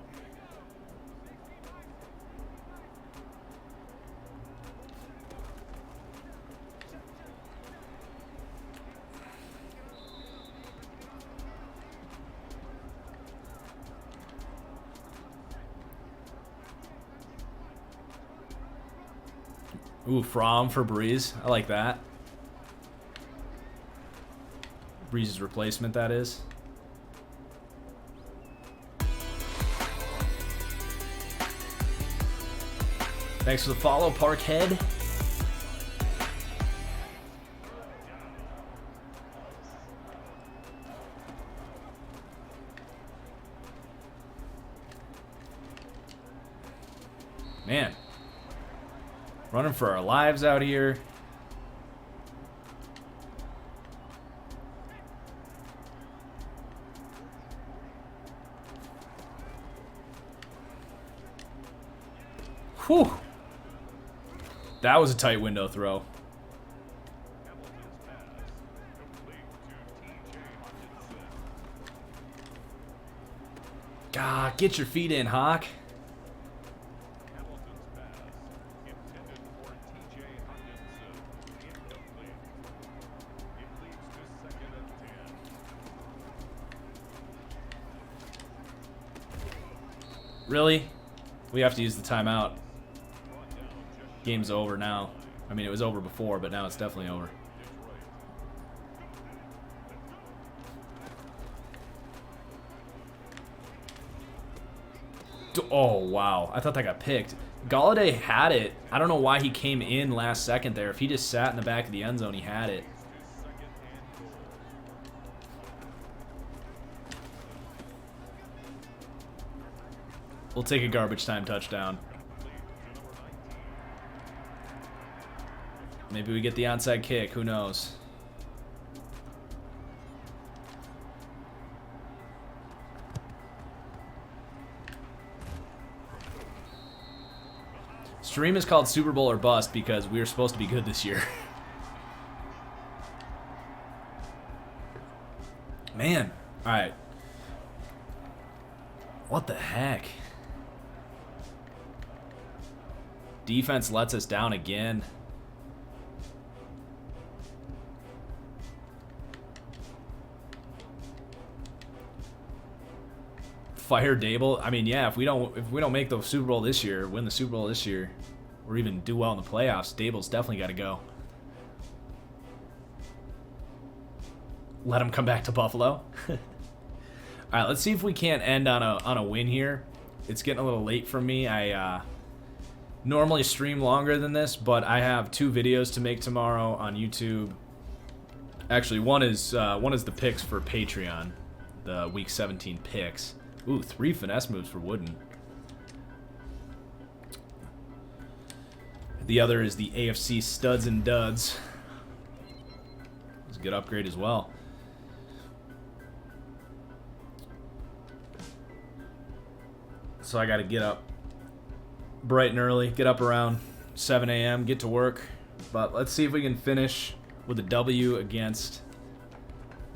Ooh, Fromm for Breeze. I like that. Breeze's replacement, that is. Thanks for the follow, Parkhead. Man. Running for our lives out here. Whew. That was a tight window throw. God, get your feet in, Hawk. Really? We have to use the timeout. Game's over now. I mean, it was over before, but now it's definitely over. Oh, wow. I thought that got picked. Galladay had it. I don't know why he came in last second there. If he just sat in the back of the end zone, he had it. We'll take a garbage time touchdown. Maybe we get the onside kick. Who knows? Stream is called Super Bowl or Bust because we were supposed to be good this year. Man. Alright. What the heck? Defense lets us down again. Fire Dable. I mean, yeah, if we don't make the Super Bowl this year, win the Super Bowl this year, or even do well in the playoffs, Dable's definitely got to go. Let him come back to Buffalo. All right, let's see if we can't end on a win here. It's getting a little late for me. I normally stream longer than this, but I have 2 videos to make tomorrow on YouTube. Actually, one is the picks for Patreon, the Week 17 picks. Ooh, 3 finesse moves for Wooden. The other is the AFC Studs and Duds. It's a good upgrade as well. So I got to get up bright and early, get up around 7 a.m., get to work. But let's see if we can finish with a W against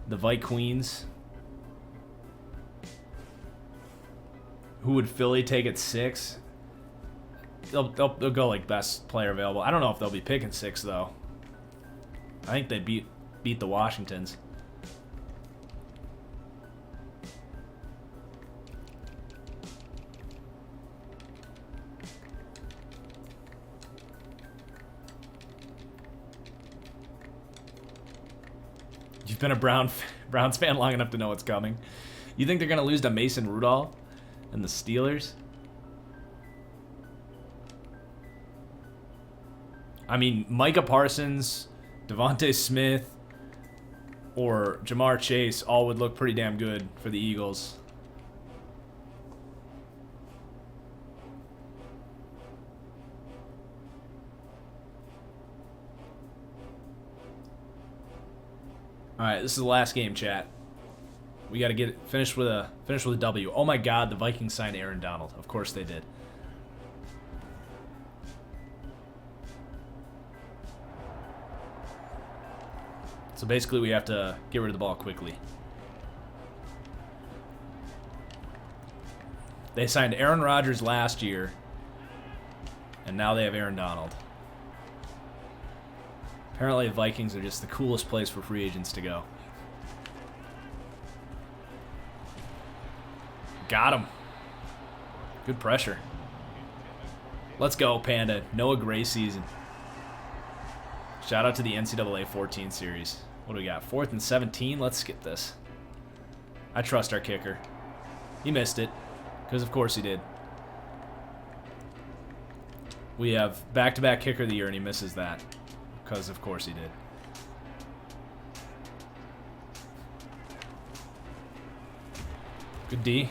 the Vikings. Who would Philly take at 6? They'll go like best player available. I don't know if they'll be picking 6 though. I think they beat the Washingtons. You've been a Browns fan long enough to know what's coming. You think they're gonna lose to Mason Rudolph and the Steelers? I mean, Micah Parsons, Devontae Smith, or Jamar Chase all would look pretty damn good for the Eagles. All right, this is the last game, chat. We got to get it finished with a W. Oh my God, the Vikings signed Aaron Donald. Of course they did. So basically, we have to get rid of the ball quickly. They signed Aaron Rodgers last year, and now they have Aaron Donald. Apparently, the Vikings are just the coolest place for free agents to go. Got him. Good pressure. Let's go, Panda. Noah Gray season. Shout out to the NCAA 14 series. What do we got? 4th and 17? Let's skip this. I trust our kicker. He missed it. Because of course he did. We have back-to-back kicker of the year and he misses that. Because of course he did. Good D.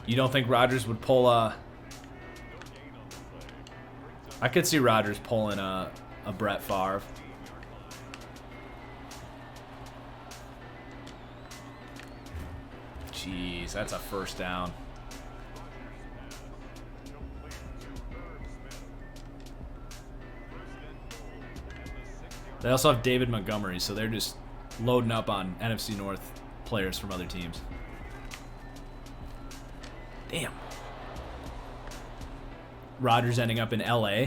You don't think Rodgers would pull a... I could see Rodgers pulling a Brett Favre. Jeez, that's a first down. They also have David Montgomery, so they're just loading up on NFC North players from other teams. Damn. Rodgers ending up in LA.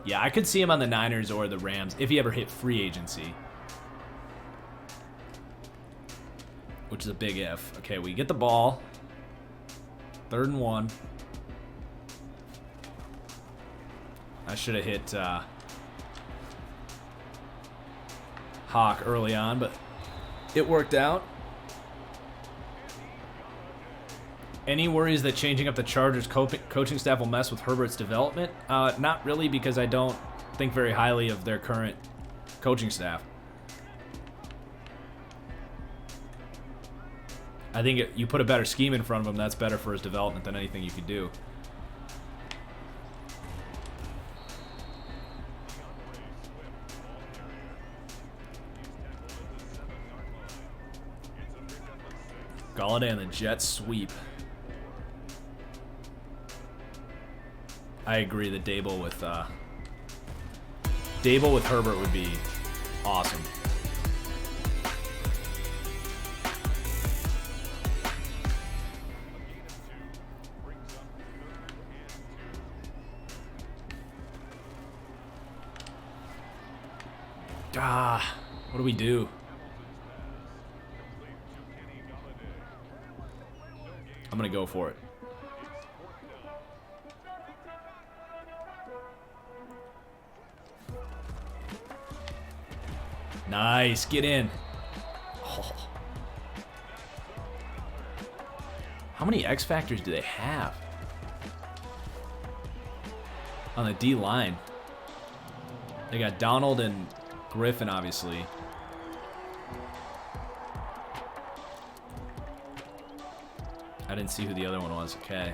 Yeah, I could see him on the Niners or the Rams if he ever hit free agency. Which is a big if. Okay, we get the ball. 3rd and 1. I should have hit Hawk early on, but it worked out. Any worries that changing up the Chargers coaching staff will mess with Herbert's development? Not really, because I don't think very highly of their current coaching staff. I think you put a better scheme in front of him, that's better for his development than anything you could do. Galladay and the Jets sweep. I agree that Dable with Herbert would be awesome. What do we do? I'm gonna go for it. Nice, get in. Oh. How many X Factors do they have on the D line? They got Donald and Griffin, obviously. I didn't see who the other one was. Okay.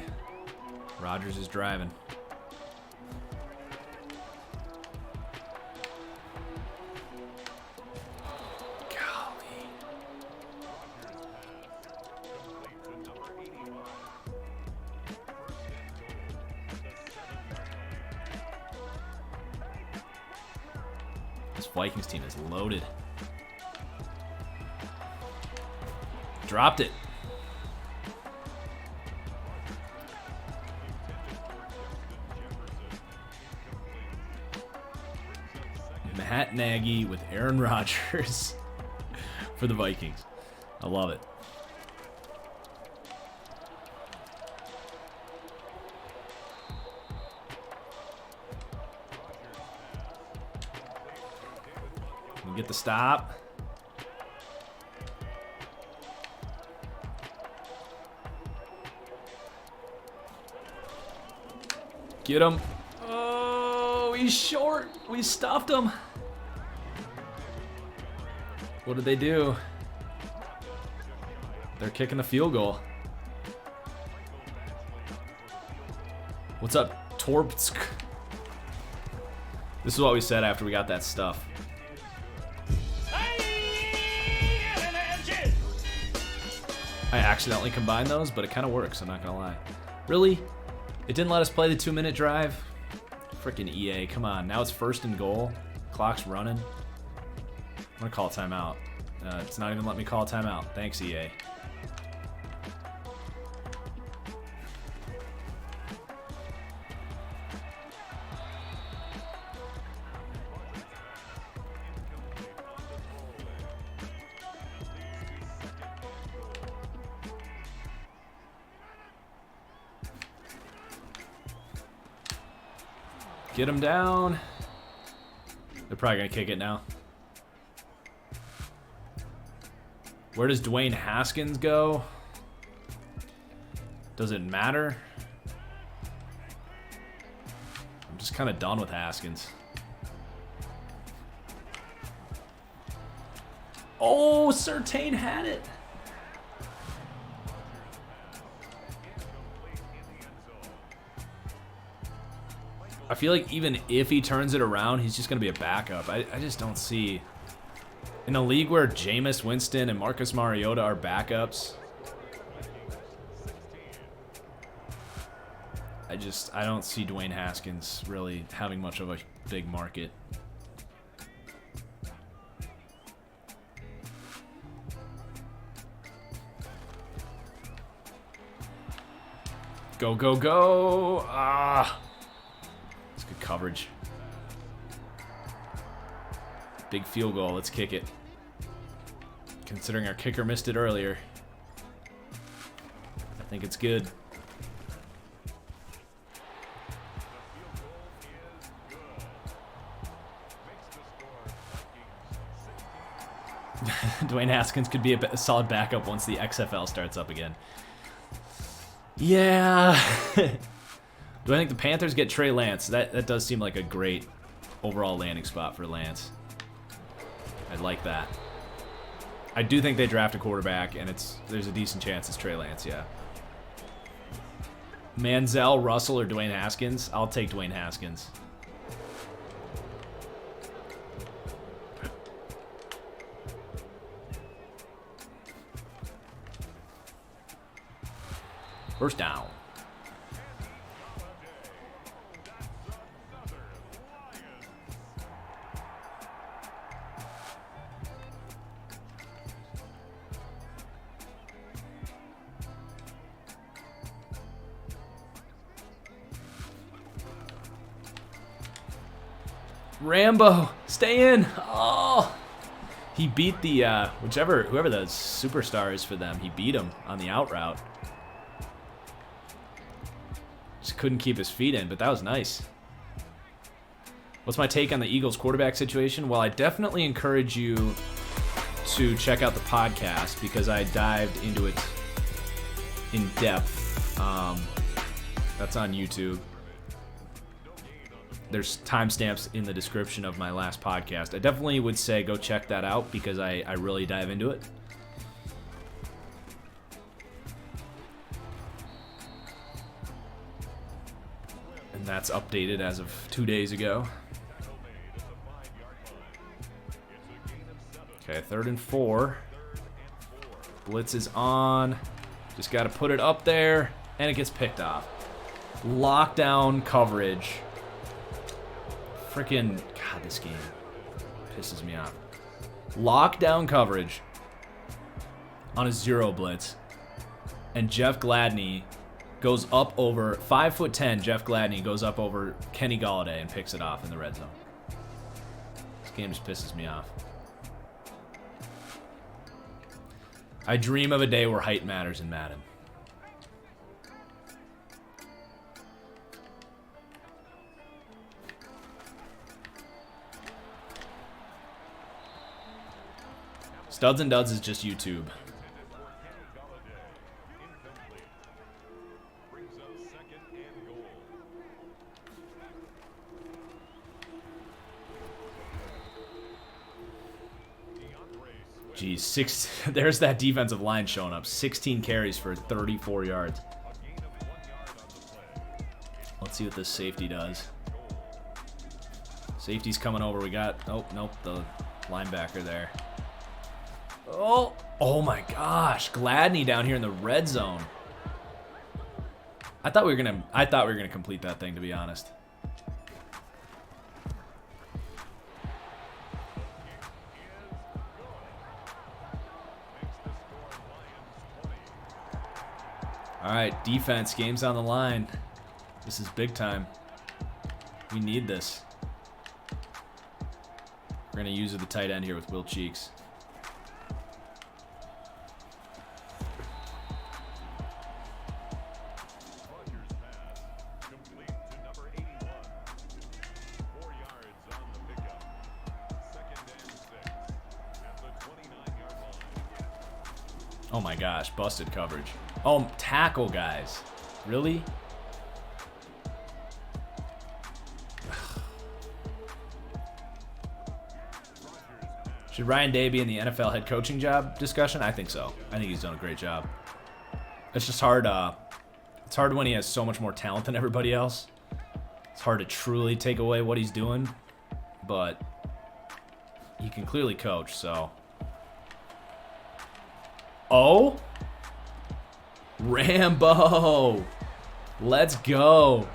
Rodgers is driving. Golly. This Vikings team is loaded. Dropped it. Matt Nagy with Aaron Rodgers for the Vikings. I love it. We get the stop. Get him. Oh, he's short. We stuffed him. What did they do? They're kicking the field goal. What's up, Torbsk? This is what we said after we got that stuff. I accidentally combined those, but it kind of works, I'm not gonna lie. Really? It didn't let us play the 2-minute drive? Freaking EA, come on. Now it's 1st and goal. Clock's running. I'm gonna call a timeout. It's not even letting me call a timeout. Thanks, EA. Get him down. They're probably gonna kick it now. Where does Dwayne Haskins go? Does it matter? I'm just kind of done with Haskins. Oh, Surtain had it. I feel like even if he turns it around, he's just going to be a backup. I just don't see... In a league where Jameis Winston and Marcus Mariota are backups, I don't see Dwayne Haskins really having much of a big market. Go, go, go! Ah! It's good coverage. Big field goal. Let's kick it. Considering our kicker missed it earlier, I think it's good. Dwayne Haskins could be a solid backup once the XFL starts up again. Yeah. Do I think the Panthers get Trey Lance? That does seem like a great overall landing spot for Lance. I'd like that. I do think they draft a quarterback, and there's a decent chance it's Trey Lance, yeah. Manziel, Russell, or Dwayne Haskins? I'll take Dwayne Haskins. First down. Rambo, stay in. Oh, he beat the whoever the superstar is for them. He beat him on the out route. Just couldn't keep his feet in, but that was nice. What's my take on the Eagles quarterback situation? Well, I definitely encourage you to check out the podcast because I dived into it in depth. That's on YouTube. There's timestamps in the description of my last podcast. I definitely would say go check that out because I really dive into it. And that's updated as of 2 days ago. Okay, 3rd and 4. Blitz is on. Just got to put it up there, and it gets picked off. Lockdown coverage. Freaking, God, this game pisses me off. Lockdown coverage on a zero blitz. And Jeff Gladney goes up over 5'10". Jeff Gladney goes up over Kenny Golladay and picks it off in the red zone. This game just pisses me off. I dream of a day where height matters in Madden. Studs and Duds is just YouTube. Geez, there's that defensive line showing up. 16 carries for 34 yards. Let's see what this safety does. Safety's coming over. We got, oh, nope, the linebacker there. Oh my gosh, Gladney down here in the red zone. I thought we were gonna complete that thing, to be honest. All right, defense, game's on the line. This is big time. We need this. We're gonna use the tight end here with Will Cheeks. Oh my gosh, busted coverage. Oh, tackle guys. Really? Should Ryan Day be in the NFL head coaching job discussion? I think so. I think he's done a great job. It's just hard. It's hard when he has so much more talent than everybody else. It's hard to truly take away what he's doing, but he can clearly coach, so. Oh? Rambo! Let's go.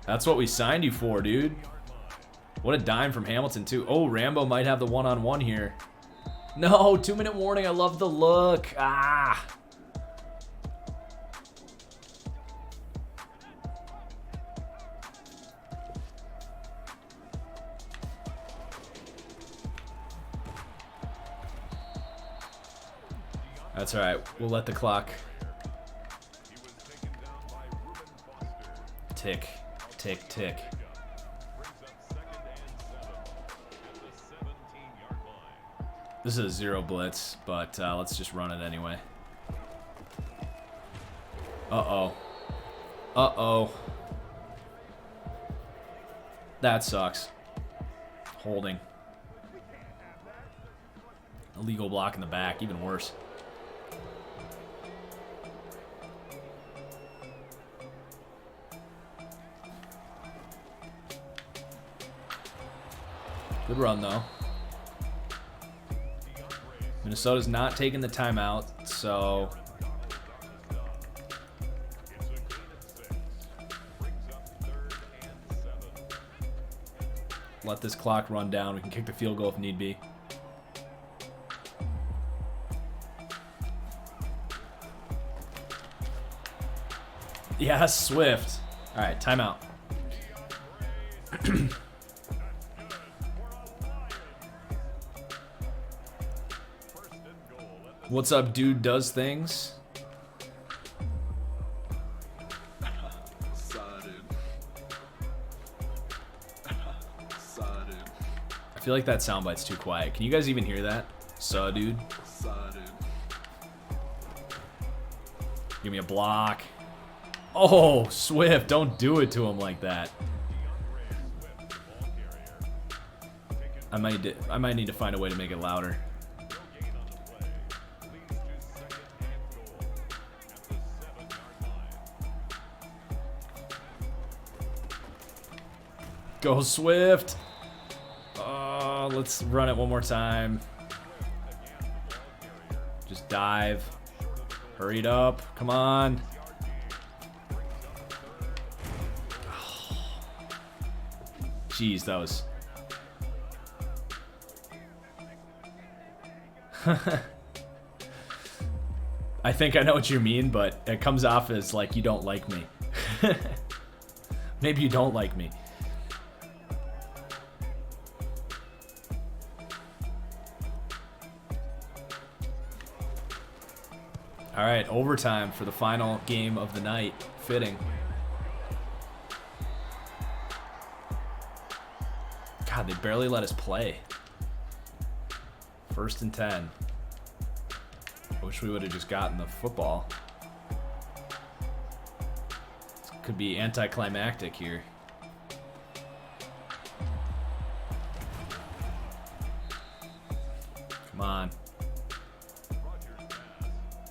That's what we signed you for, dude. What a dime from Hamilton, too. Oh, Rambo might have the one-on-one here. No, 2-minute warning. I love the look. Ah. That's all right. We'll let the clock tick, tick, tick. This is a 0 blitz, but let's just run it anyway. Uh-oh. Uh-oh. That sucks. Holding. Illegal block in the back, even worse. Good run, though. Minnesota's not taking the timeout, so... let this clock run down. We can kick the field goal if need be. Yeah, Swift. All right, timeout. What's up, dude? Does things. I feel like that soundbite's too quiet. Can you guys even hear that? Suh, dude. Give me a block. Oh, Swift, don't do it to him like that. I might need to find a way to make it louder. Go Swift. Let's run it one more time. Just dive. Hurry it up. Come on. Jeez, that was... I think I know what you mean, but it comes off as like you don't like me. Maybe you don't like me. All right, overtime for the final game of the night. Fitting. God, they barely let us play. 1st and 10. I wish we would have just gotten the football. This could be anticlimactic here. Come on.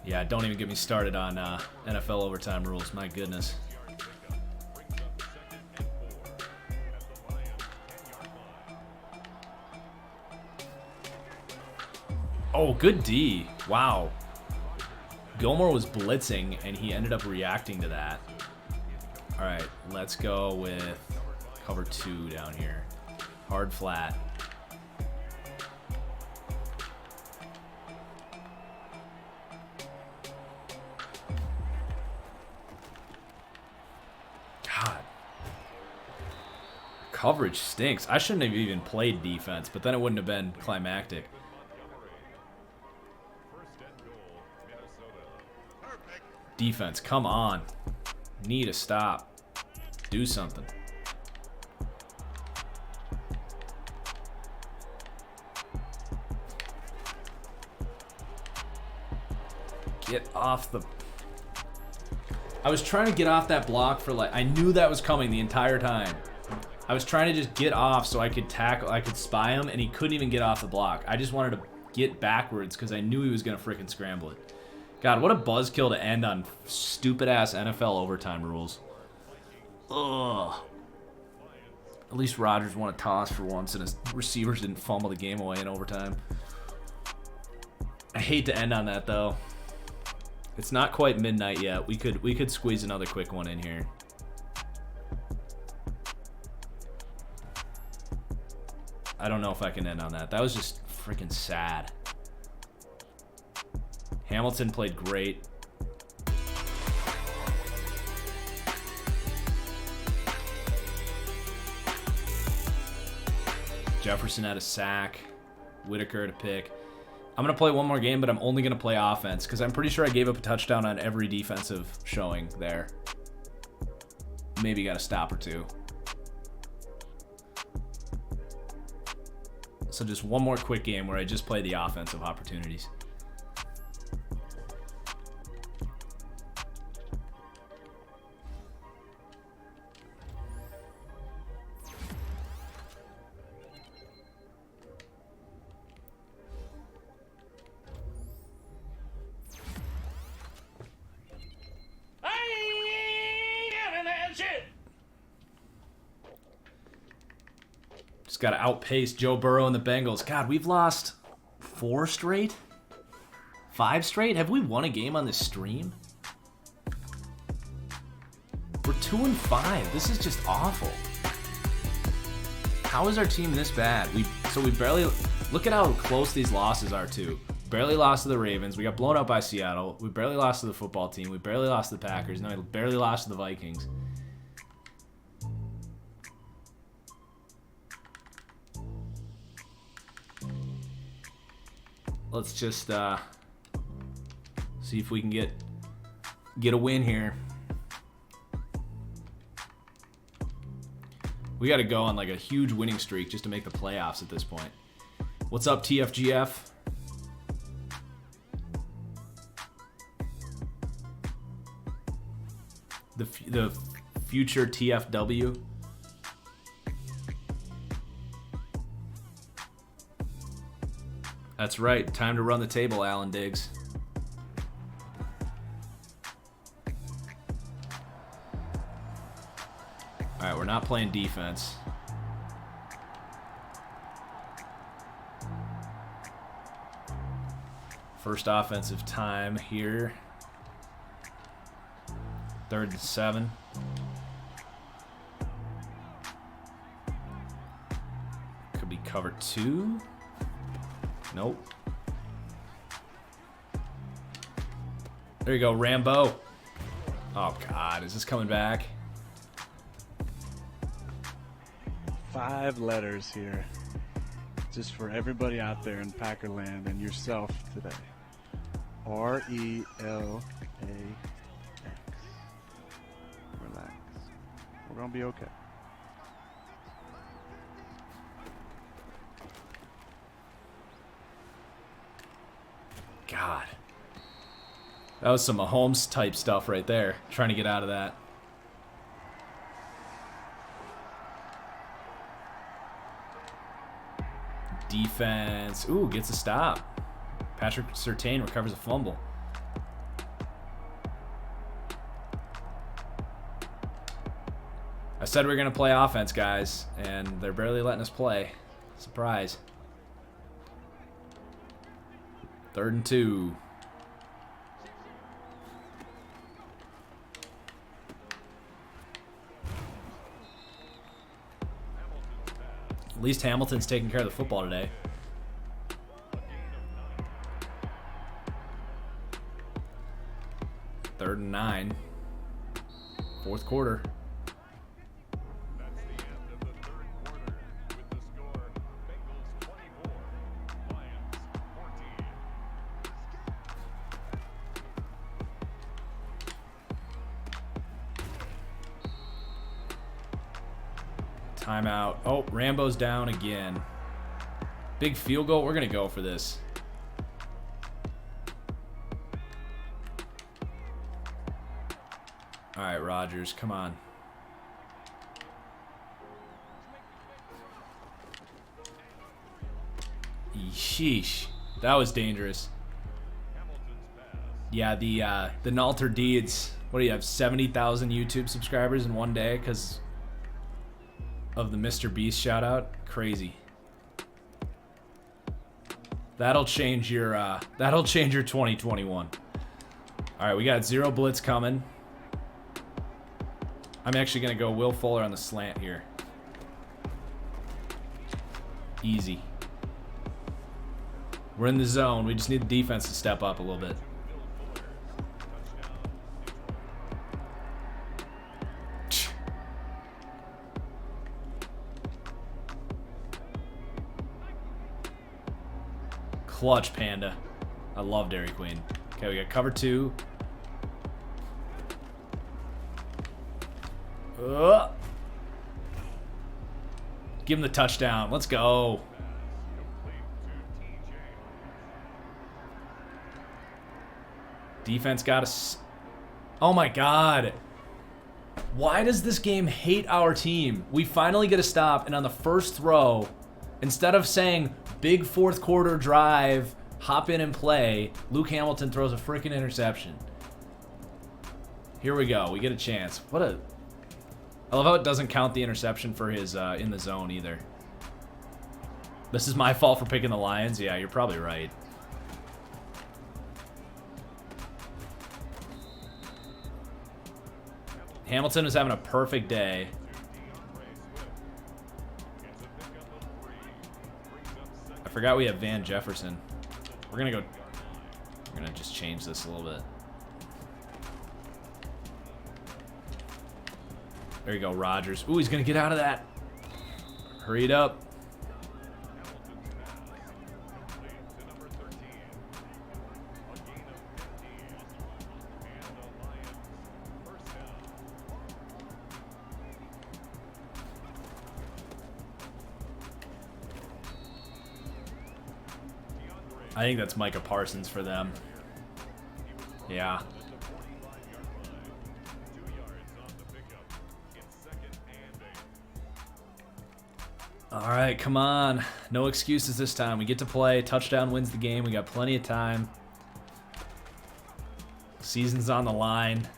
Yeah, don't even get me started on NFL overtime rules. My goodness. Oh, good D. Wow. Gilmore was blitzing, and he ended up reacting to that. All right, let's go with cover 2 down here. Hard flat. God. Coverage stinks. I shouldn't have even played defense, but then it wouldn't have been climactic. Defense, come on. Need to stop. Do something. Get off the... I was trying to get off that block for like... I knew that was coming the entire time. I was trying to just get off so I could tackle, I could spy him, and he couldn't even get off the block. I just wanted to get backwards because I knew he was going to freaking scramble it. God, what a buzzkill to end on stupid-ass NFL overtime rules. Ugh. At least Rodgers won a toss for once, and his receivers didn't fumble the game away in overtime. I hate to end on that, though. It's not quite midnight yet. We could squeeze another quick one in here. I don't know if I can end on that. That was just freaking sad. Hamilton played great. Jefferson had a sack. Whitaker to pick. I'm going to play one more game, but I'm only going to play offense because I'm pretty sure I gave up a touchdown on every defensive showing there. Maybe got a stop or two. So just one more quick game where I just play the offensive opportunities. Just got to outpace Joe Burrow and the Bengals. God, we've lost 4 straight? 5 straight? Have we won a game on this stream? We're 2-5. This is just awful. How is our team this bad? We barely... Look at how close these losses are, too. Barely lost to the Ravens. We got blown out by Seattle. We barely lost to the football team. We barely lost to the Packers. No, we barely lost to the Vikings. Let's just see if we can get a win here. We got to go on like a huge winning streak just to make the playoffs at this point. What's up, TFGF? The future TFW. That's right. Time to run the table, Alan Diggs. All right, we're not playing defense. First offensive time here. 3rd and 7. Could be cover 2. Nope. There you go, Rambo. Oh, God. Is this coming back? 5 letters here. Just for everybody out there in Packerland and yourself today. R-E-L-A-X. Relax. We're going to be okay. God. That was some Mahomes type stuff right there. Trying to get out of that. Defense. Ooh, gets a stop. Patrick Surtain recovers a fumble. I said we were going to play offense, guys, and they're barely letting us play. Surprise. 3rd and 2. At least Hamilton's taking care of the football today. Third and 9. 4th quarter. Timeout. Oh, Rambo's down again. Big field goal. We're going to go for this. All right, Rodgers, come on. Sheesh. That was dangerous. Yeah, the Nalter Deeds. What do you have, 70,000 YouTube subscribers in one day because of the Mr. Beast shout out? Crazy. That'll change your 2021. All right, we got 0 blitz coming. I'm actually going to go Will Fuller on the slant here. Easy. We're in the zone. We just need the defense to step up a little bit. Clutch, Panda. I love Dairy Queen. Okay, we got cover 2. Give him the touchdown. Let's go. Defense got us. Oh my god. Why does this game hate our team? We finally get a stop, and on the first throw, instead of saying big fourth quarter drive, hop in and play, Luke Hamilton throws a freaking interception. Here we go. We get a chance. What a... I love how it doesn't count the interception for his in the zone either. This is my fault for picking the Lions? Yeah, you're probably right. Hamilton is having a perfect day. I forgot we have Van Jefferson. We're gonna just change this a little bit. There you go, Rodgers. Ooh, he's gonna get out of that. Hurry it up. I think that's Micah Parsons for them. Yeah. All right, come on. No excuses this time. We get to play. Touchdown wins the game. We got plenty of time. Season's on the line.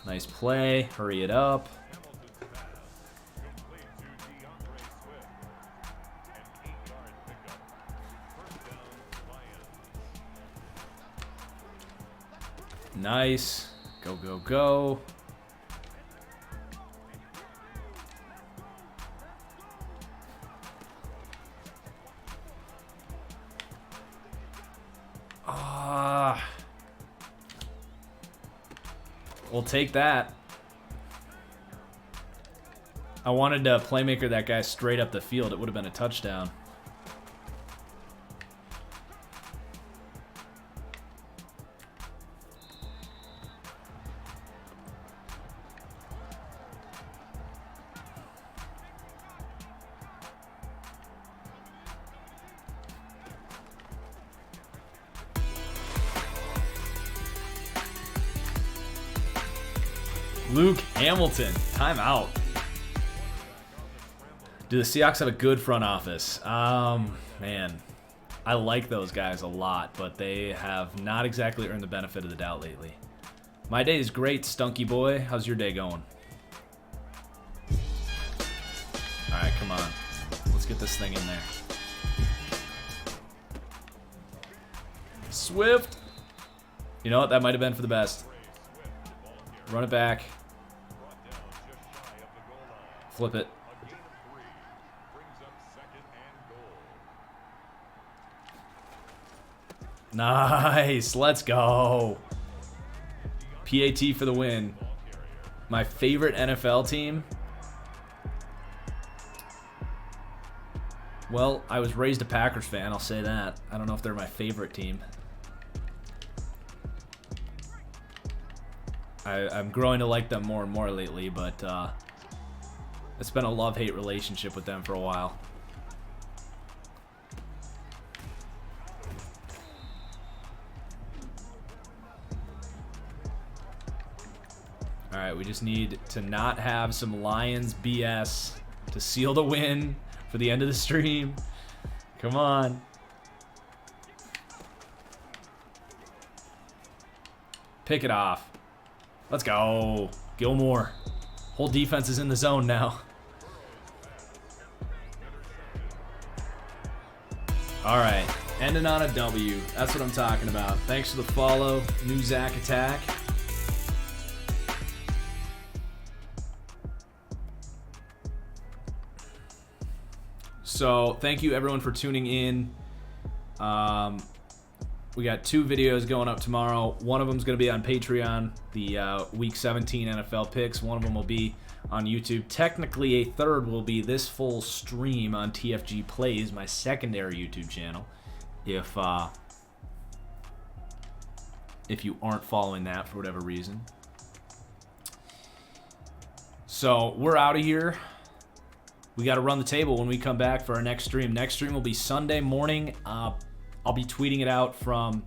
Nice play. Hurry it up. Nice. Go, go, go. We'll take that. I wanted to playmaker that guy straight up the field. It would have been a touchdown. Luke Hamilton, timeout. Do the Seahawks have a good front office? Man, I like those guys a lot, but they have not exactly earned the benefit of the doubt lately. My day is great, Stunky boy. How's your day going? All right, come on. Let's get this thing in there. Swift. You know what? That might have been for the best. Run it back. Flip it. Nice. Let's go. PAT for the win. My favorite NFL team. Well, I was raised a Packers fan, I'll say that. I don't know if they're my favorite team. I'm growing to like them more and more lately, but it's been a love-hate relationship with them for a while. All right, we just need to not have some Lions BS to seal the win for the end of the stream. Come on. Pick it off. Let's go. Gilmore. Whole defense is in the zone now. All right. Ending on a W. That's what I'm talking about. Thanks for the follow. New Zach Attack. So thank you everyone for tuning in. We got 2 videos going up tomorrow. One of them is going to be on Patreon, the Week 17 NFL picks. One of them will be on YouTube. Technically, a third will be this full stream on TFG Plays, my secondary YouTube channel. If you aren't following that for whatever reason. So we're out of here. We got to run the table when we come back for our next stream. Next stream will be Sunday morning. I'll be tweeting it out from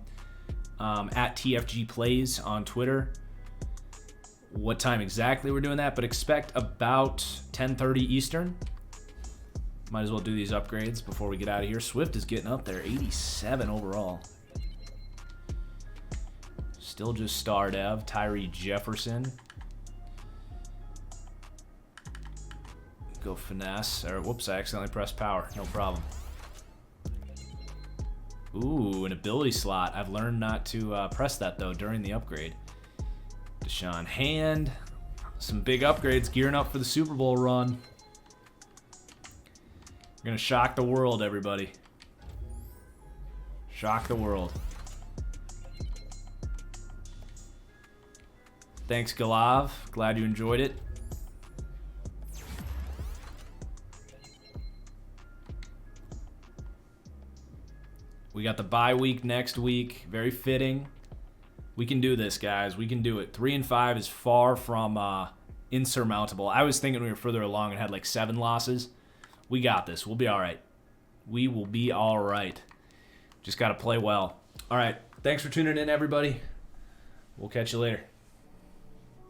at TFG Plays on Twitter. What time exactly we're doing that, but expect about 10:30 Eastern. Might as well do these upgrades before we get out of here. Swift is getting up there, 87 overall. Still just star dev, Tyree Jefferson. Go finesse, or whoops, I accidentally pressed power, no problem. Ooh, an ability slot. I've learned not to press that though during the upgrade. Deshaun Hand, some big upgrades, gearing up for the Super Bowl run. We're gonna shock the world, everybody. Shock the world. Thanks, Galav. Glad you enjoyed it. We got the bye week next week. Very fitting. We can do this, guys. We can do it. 3-5 is far from insurmountable. I was thinking we were further along and had like 7 losses. We got this. We'll be all right. We will be all right. Just got to play well. All right. Thanks for tuning in, everybody. We'll catch you later.